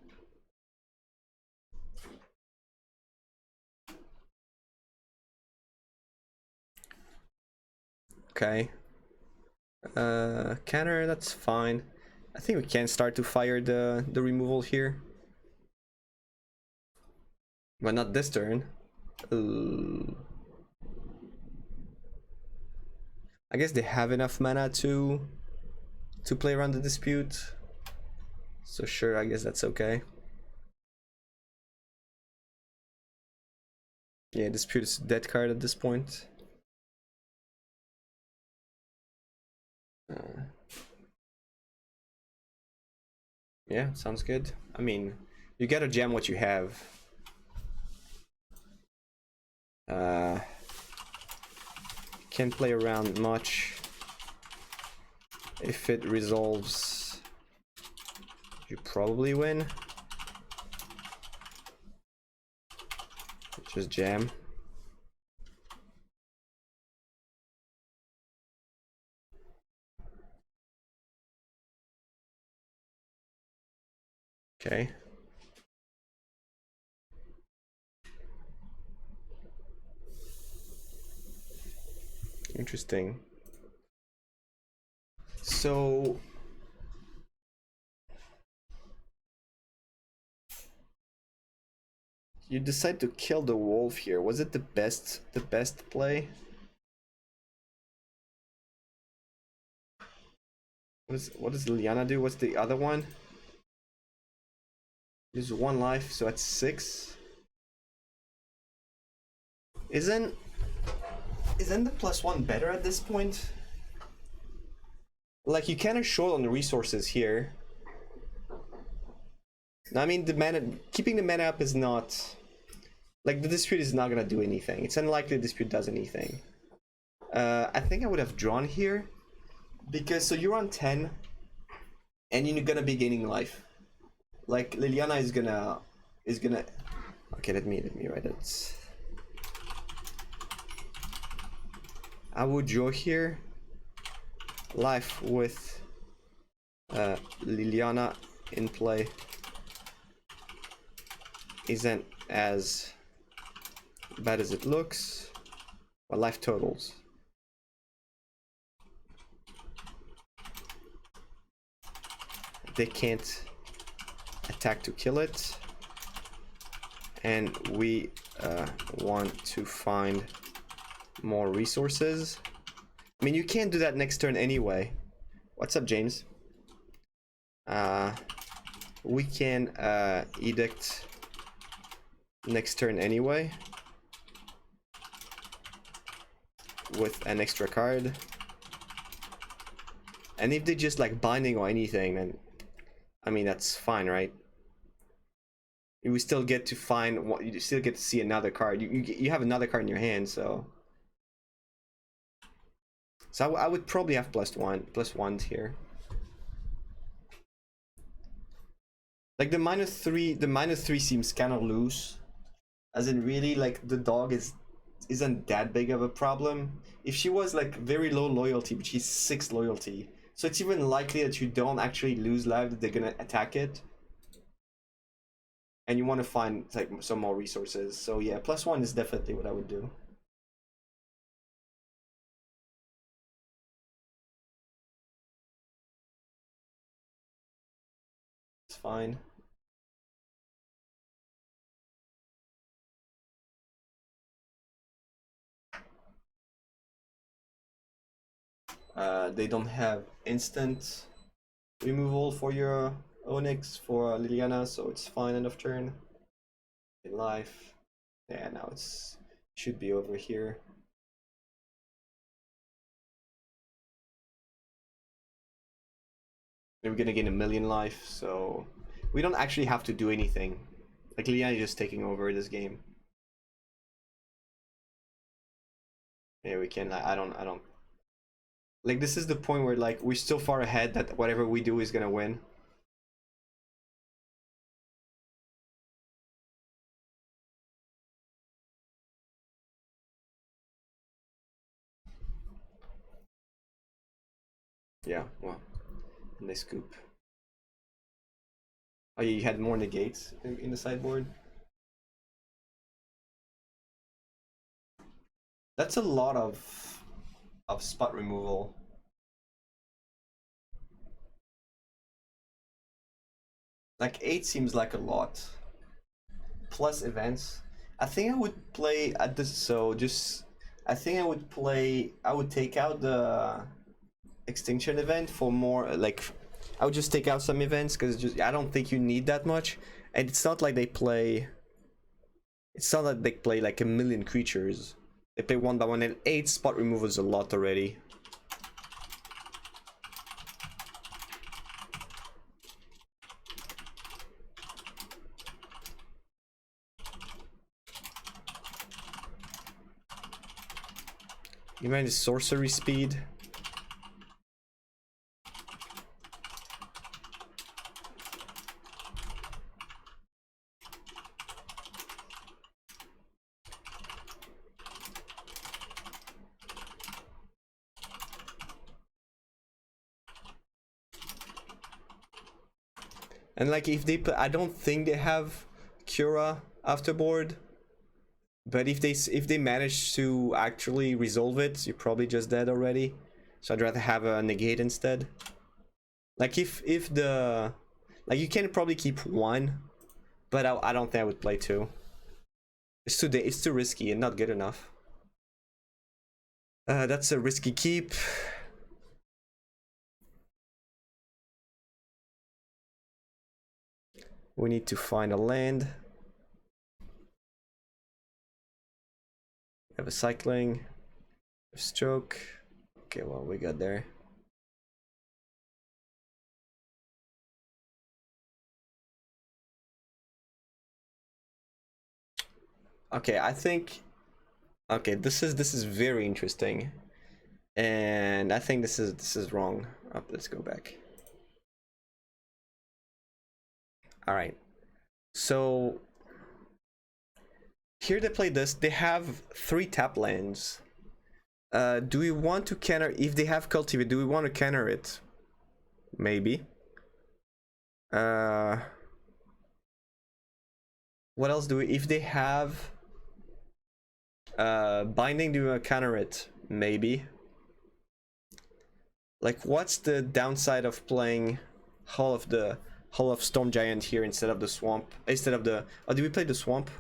Okay. Counter, that's fine. I think we can start to fire the removal here. But not this turn. Ooh. I guess they have enough mana to play around the dispute. So sure, I guess that's okay. Yeah, dispute is a dead card at this point. Yeah, sounds good. I mean, you gotta jam what you have. Can't play around much. If it resolves, you probably win. Just jam. Okay. Interesting. So you decide to kill the wolf here. Was it the best play? What does Liliana do? What's the other one? Lose 1 life, so that's 6. Isn't the +1 better at this point? Like, you kind of short on the resources here. I mean, the mana, keeping the mana up is not, like, the dispute is not gonna do anything. It's unlikely the dispute does anything. I think I would have drawn here, because so you're on 10, and you're gonna be gaining life. Like, Liliana is gonna. Okay, let me write it. I would draw here. Life with Liliana in play isn't as bad as it looks. But life totals. They can't attack to kill it, and we want to find more resources. I mean, you can't do that next turn anyway. What's up, James? We can edict next turn anyway with an extra card. And if they just like binding or anything, then I mean that's fine, right? You still get to find what you still get to see another card. You have another card in your hand, so I would probably have +1 here. Like the -3 seems kind of loose, as in really like the dog isn't that big of a problem. If she was like very low loyalty, but she's 6 loyalty, so it's even likely that you don't actually lose life, that they're gonna attack it. And you want to find like some more resources. So yeah, +1 is definitely what I would do. It's fine. They don't have instant removal for your Onyx for Liliana, so it's fine end of turn. In life. Yeah, now it's should be over here. We're gonna gain 1,000,000 life, so we don't actually have to do anything. Like Liliana is just taking over this game. Yeah, we can. I don't. Like, this is the point where like we're so far ahead that whatever we do is gonna win. Yeah, well, and they scoop. Oh, yeah, you had more negates in the sideboard. That's a lot of spot removal. Like 8 seems like a lot. Plus events. I think I would play at this. So just, I think I would play. I would take out the extinction event for more like. I would just take out some events because just I don't think you need that much, and it's not like they play. It's not like they play like 1,000,000 creatures. They play 1 by 1, and 8 spot removal is a lot already. You mind his sorcery speed? And like if they I don't think they have Cura afterboard, but if they manage to actually resolve it, you're probably just dead already. So I'd rather have a negate instead. Like if the like you can probably keep one, but I don't think I would play two. It's too risky and not good enough. That's a risky keep. We need to find a land. Have a cycling, a stroke. Okay, well we got there. Okay, I think. Okay, this is very interesting, and I think this is wrong. Oh, let's go back. All right, so here they play this. They have 3 tap lands. Do we want to counter if they have cultivate? Do we want to counter it? Maybe. What else do we? If they have binding, do we want to counter it? Maybe. Like, what's the downside of playing Hall of Storm Giant here instead of the Swamp? Instead of the did we play the Swamp?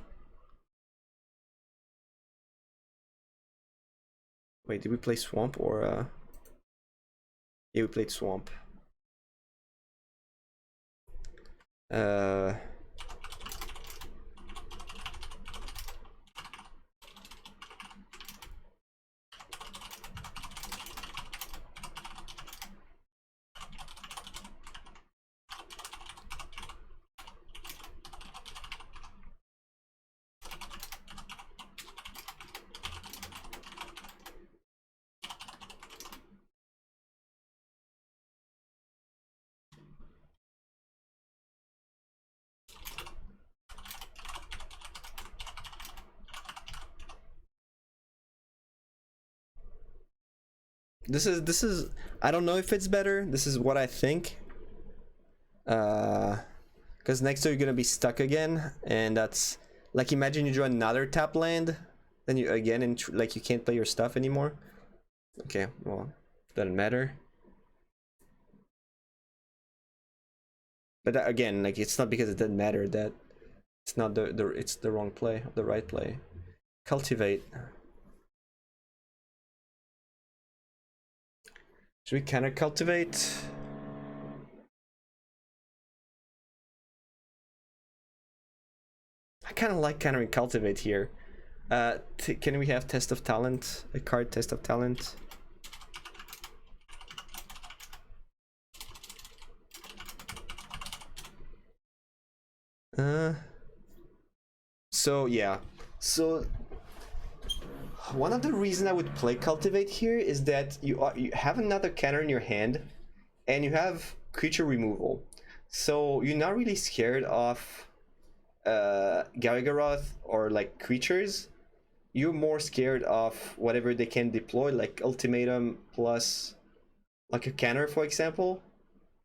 Wait, did we play Swamp or yeah, we played Swamp. This is I don't know if it's better. This is what I think. Because next turn you're gonna be stuck again, and that's like, imagine you draw another tap land, then you again and like you can't play your stuff anymore. Okay, well, doesn't matter. But that, again, like it's not because it doesn't matter that it's not it's the wrong play, the right play. Cultivate. Should we counter cultivate? I kind of like countering cultivate here. Can we have test of talent? A card test of talent. So yeah. So one of the reasons I would play cultivate here is that you have another counter in your hand, and you have creature removal. So you're not really scared of Gargaroth or like creatures. You're more scared of whatever they can deploy, like Ultimatum plus like a counter, for example.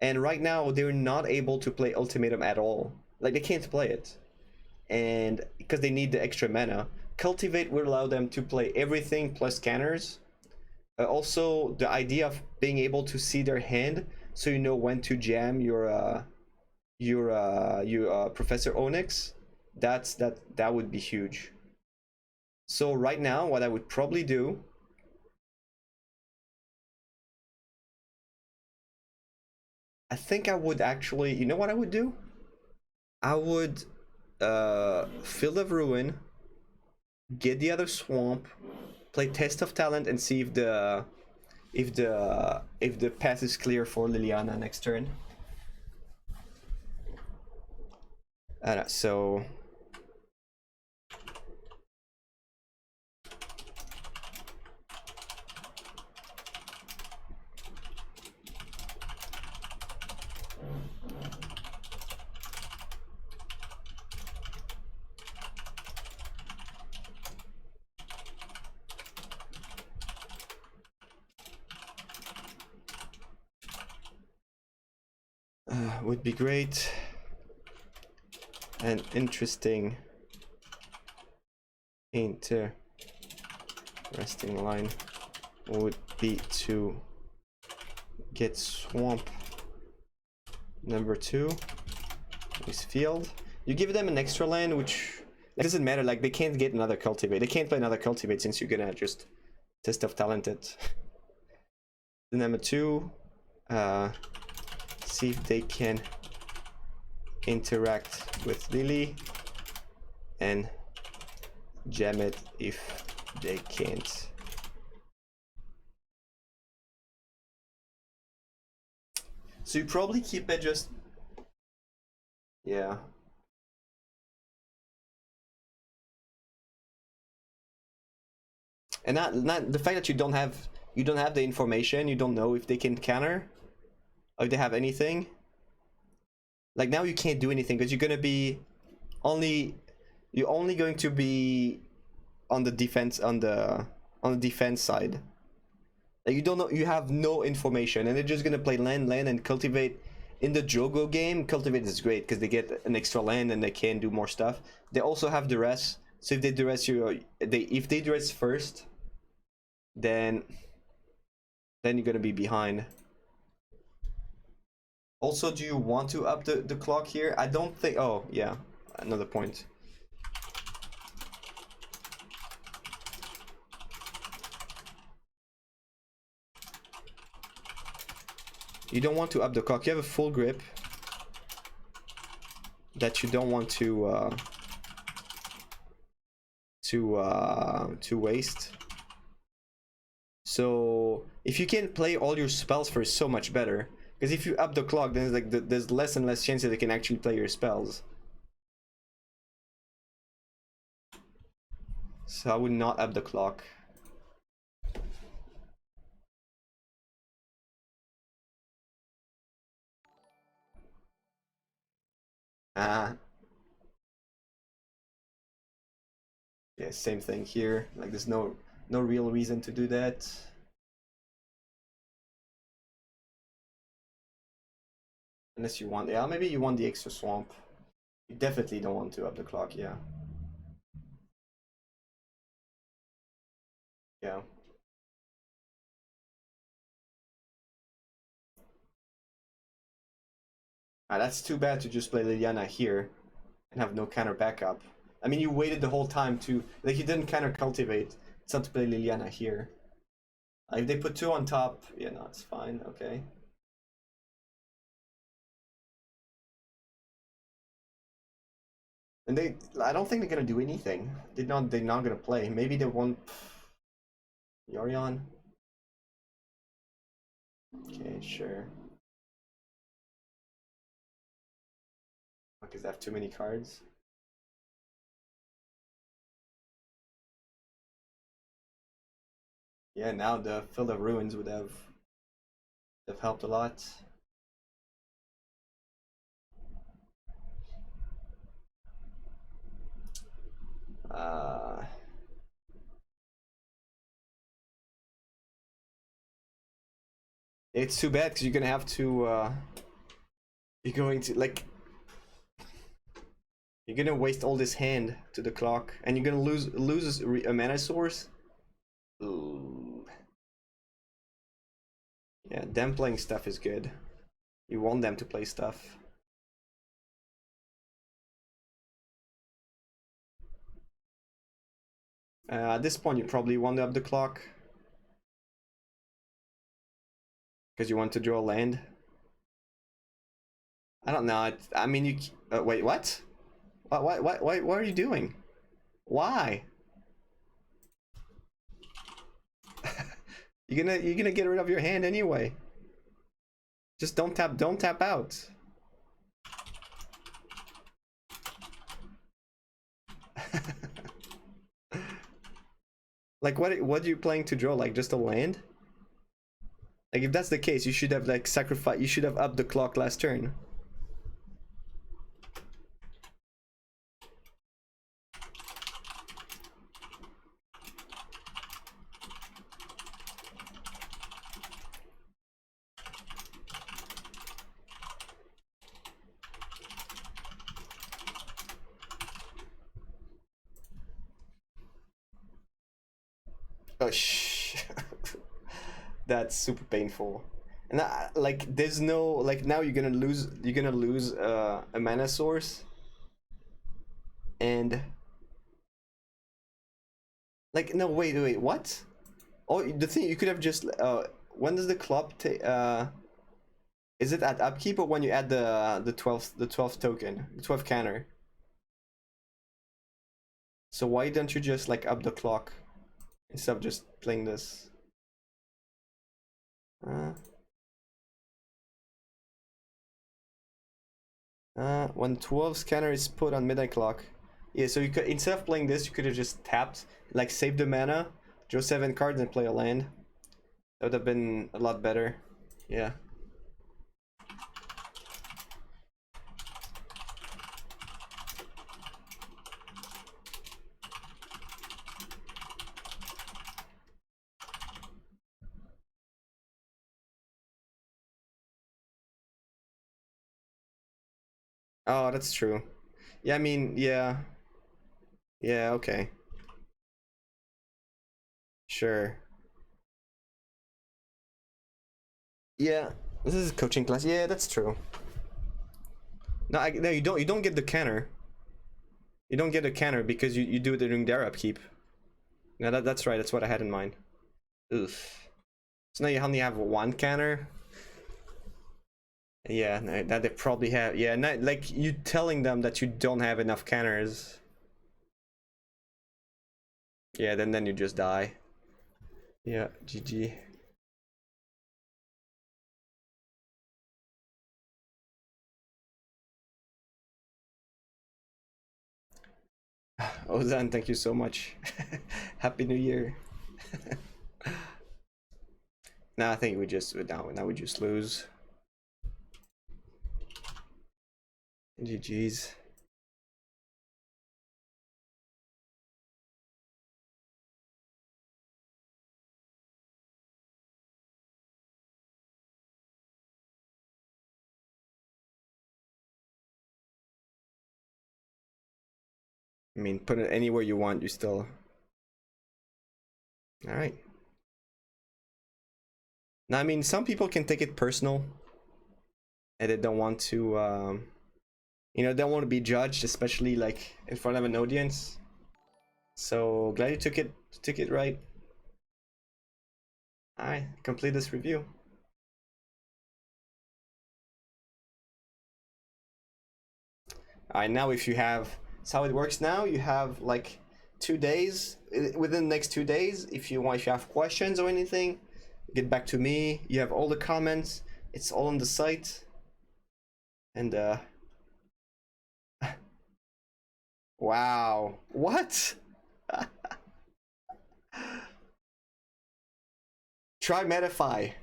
And right now they're not able to play Ultimatum at all. Like they can't play it, and because they need the extra mana. Cultivate will allow them to play everything plus counters. Also, the idea of being able to see their hand, so you know when to jam your Professor Onyx. That would be huge. So right now, what I would probably do, I think I would actually, you know what I would do? I would Field of Ruin, get the other Swamp, play Test of Talent, and see if the path is clear for Liliana next turn. So would be great. An interesting interesting line would be to get swamp number 2 is field. You give them an extra land, which it doesn't matter. Like, they can't get another cultivate. They can't play another cultivate since you're gonna just test of talent it. The number 2, see if they can interact with Lily, and jam it if they can't. So you probably keep it just, yeah. And not the fact that you don't have the information, you don't know if they can counter, or if they have anything. Like, now you can't do anything because you're gonna be you're only going to be on the defense defense side. Like, you don't know, you have no information, and they're just gonna play land and cultivate. In the Jogo game, cultivate is great because they get an extra land and they can do more stuff. They also have duress, so if they duress you, if they duress first, then you're gonna be behind. Also, do you want to up the clock here? I don't think. Oh yeah, another point. You don't want to up the clock. You have a full grip that you don't want to waste. So if you can play all your spells first, so much better. Because if you up the clock, then it's like there's less and less chance that they can actually play your spells. So I would not up the clock. Yeah, same thing here. Like, there's no real reason to do that. Unless you want, yeah, maybe you want the extra swamp. You definitely don't want to up the clock, yeah. Yeah. That's too bad to just play Liliana here and have no counter backup. I mean, you waited the whole time to, like, you didn't counter cultivate. It's not to play Liliana here. If they put 2 on top, yeah, no, it's fine, okay. And I don't think they're gonna do anything. They're not gonna play. Maybe they won't. Yorion. Okay, sure. Because they have too many cards. Yeah, now the Field of Ruins would have helped a lot. It's too bad because you're gonna have to. You're going to, like. You're gonna waste all this hand to the clock, and you're gonna lose a mana source. Ooh. Yeah, them playing stuff is good. You want them to play stuff. At this point, you probably want to up the clock because you want to draw land. I don't know. I mean, you. Wait, what? What are you doing? Why? You're gonna get rid of your hand anyway. Just don't tap out. Like, what are you playing to draw? Like, just a land? Like, if that's the case, you should have, like, sacrificed. You should have upped the clock last turn. Oh that's super painful. And like there's no like now you're gonna lose a mana source, and like no wait what? Oh, the thing you could have just when does the club take is it at upkeep or when you add the 12th token, the 12th counter? So why don't you just like up the clock instead of just playing this? When 12 scanner is put on midnight clock. Yeah, so you could, instead of playing this, you could have just tapped, like save the mana, draw 7 cards and play a land. That would have been a lot better. Yeah. Oh, that's true. Yeah, I mean, yeah. Yeah, okay. Sure. Yeah, this is a coaching class. Yeah, that's true. No, no, you don't get the counter. You don't get a counter because you do it during their upkeep. No, that's right. That's what I had in mind. Oof. So now you only have one counter. Yeah, that they probably have. Yeah, not, like you telling them that you don't have enough counters. Yeah, then you just die. Yeah, GG. Ozan, thank you so much. Happy New Year. Nah, I think we just now we just lose. GG's. I mean, put it anywhere you want. You still. All right. Now, I mean, some people can take it personal, and they don't want to. You know, they don't want to be judged, especially like in front of an audience. So glad you took it right. All right, complete this review. All right, now if you have, so how it works now, you have like 2 days. Within the next 2 days, if you have questions or anything, get back to me. You have all the comments. It's all on the site. And wow, what? Try Metafy.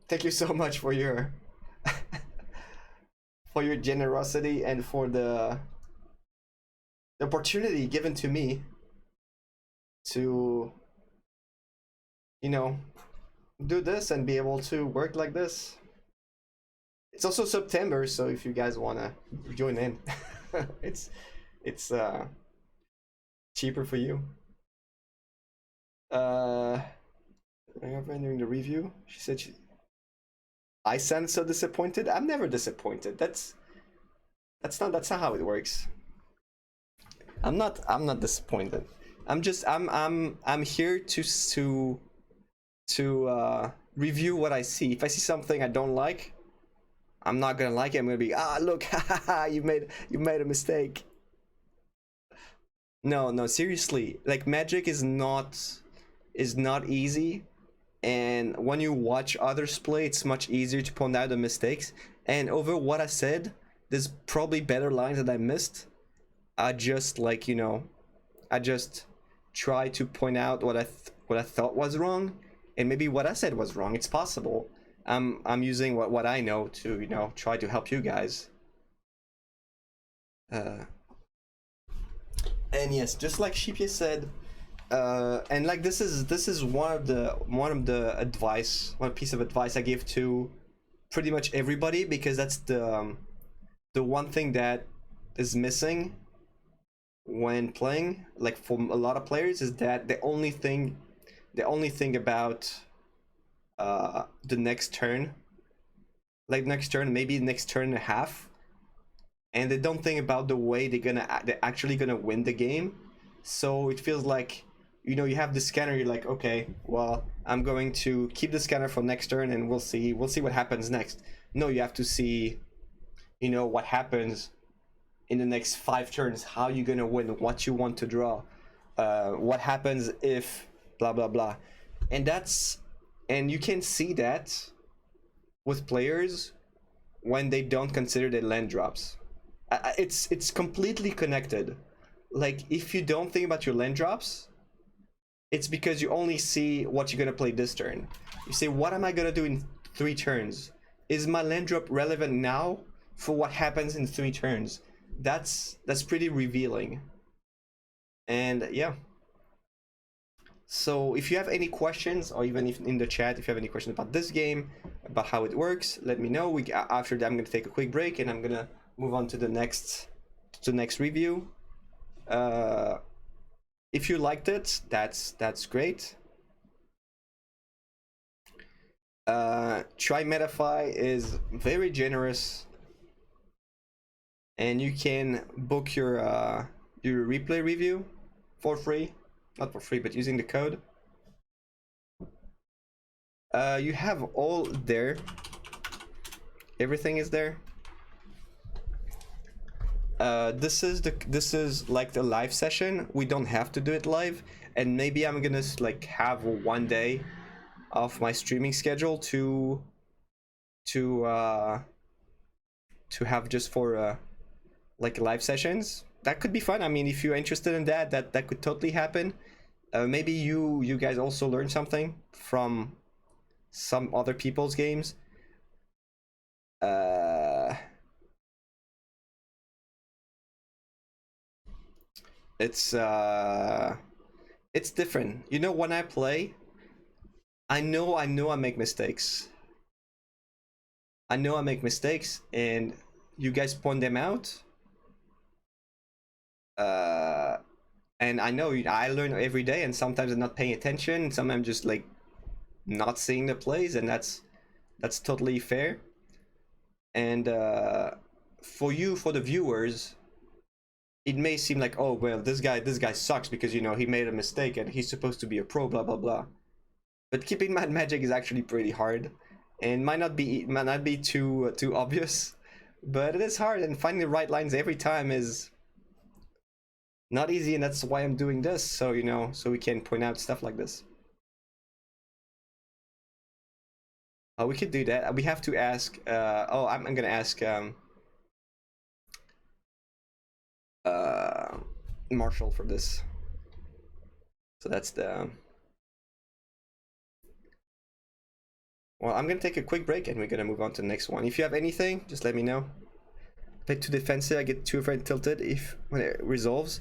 Thank you so much for your for your generosity and for the opportunity given to me to, you know, do this and be able to work like this. It's also September, so if you guys wanna join in, it's cheaper for you. My girlfriend during the review, she said I sound so disappointed. I'm never disappointed. That's not how it works. I'm not disappointed. I'm here to review what I see. If I see something I don't like, I'm not gonna like it. I'm gonna be look, you made a mistake. No, seriously. Like Magic is not easy, and when you watch others play, it's much easier to point out the mistakes. And over what I said, there's probably better lines that I missed. I just like I just try to point out what I thought was wrong, and maybe what I said was wrong. It's possible. I'm using what I know to try to help you guys. And yes, just like Shipye said, and like this is one of the advice, one piece of advice I give to pretty much everybody, because that's the one thing that is missing when playing, like for a lot of players, is that the only thing they only think about the next turn, like next turn, maybe next turn and a half, and they don't think about the way they're actually gonna win the game. So it feels like, you know, you have the scanner, you're like, okay, well, I'm going to keep the scanner for next turn and we'll see what happens next. No, you have to see, you know, what happens in the next 5 turns, how you're gonna win, what you want to draw, what happens if blah blah blah. And you can see that with players when they don't consider their land drops. It's completely connected. Like, if you don't think about your land drops, it's because you only see what you're gonna play this turn. You say, what am I gonna do in 3 turns? Is my land drop relevant now for what happens in 3 turns? That's pretty revealing. And yeah. So if you have any questions, or even if in the chat, if you have any questions about this game, about how it works, let me know. After that, I'm gonna take a quick break and I'm gonna move on to the next review. If you liked it, that's great. Try Metafy is very generous, and you can book your replay review for free. Not for free, but using the code. You have all there. Everything is there. This is like the live session. We don't have to do it live, and maybe I'm gonna like have one day of my streaming schedule to have just for like live sessions. That could be fun. I mean, if you're interested in that could totally happen. Maybe you guys also learn something from some other people's games. It's different. You know, when I play, I know I make mistakes. I know I make mistakes, and you guys point them out. And I know I learn every day, and sometimes I'm not paying attention. Sometimes I'm just like not seeing the plays, and that's totally fair. And for the viewers, it may seem like, oh well, this guy sucks because, you know, he made a mistake and he's supposed to be a pro, blah blah blah. But keep in mind, Magic is actually pretty hard, and might not be too obvious, but it is hard, and finding the right lines every time is not easy, and that's why I'm doing this, so, you know, so we can point out stuff like this. We could do that. We have to ask. I'm gonna ask Marshall for this. So that's the. Well, I'm gonna take a quick break and we're gonna move on to the next one. If you have anything, just let me know. Play too defensive, I get too afraid tilted when it resolves.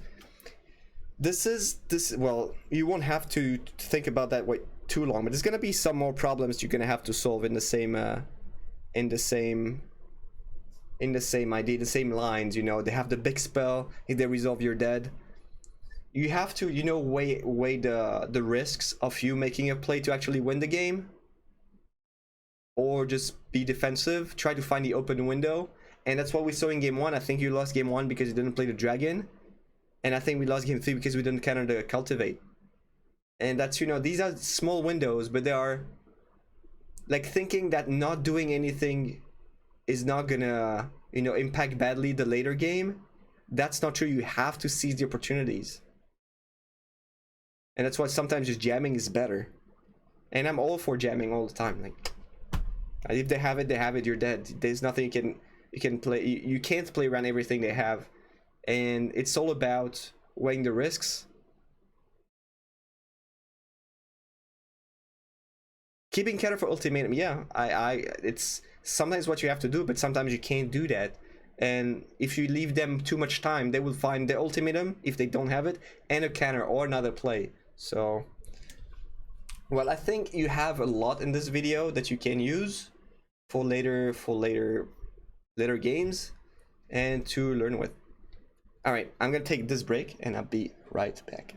Well, you won't have to think about that way too long, but there's gonna be some more problems you're gonna have to solve in the same idea, the same lines. You know, they have the big spell. If they resolve, you're dead. You have to, you know, weigh the risks of you making a play to actually win the game, or just be defensive, try to find the open window. And that's what we saw in game 1. I think you lost game 1 because you didn't play the dragon, and I think we lost game 3 because we didn't counter the cultivate. And that's, you know, these are small windows, but they are like, thinking that not doing anything is not gonna, you know, impact badly the later game. That's not true. You have to seize the opportunities, and that's why sometimes just jamming is better. And I'm all for jamming all the time. Like, if they have it, you're dead. There's nothing you can play. You can't play around everything they have, and it's all about weighing the risks. Keeping counter for ultimatum, yeah, it's sometimes what you have to do, but sometimes you can't do that. And if you leave them too much time, they will find the ultimatum if they don't have it, and a counter or another play. So, well, I think you have a lot in this video that you can use for later games and to learn with. All right, I'm gonna take this break and I'll be right back.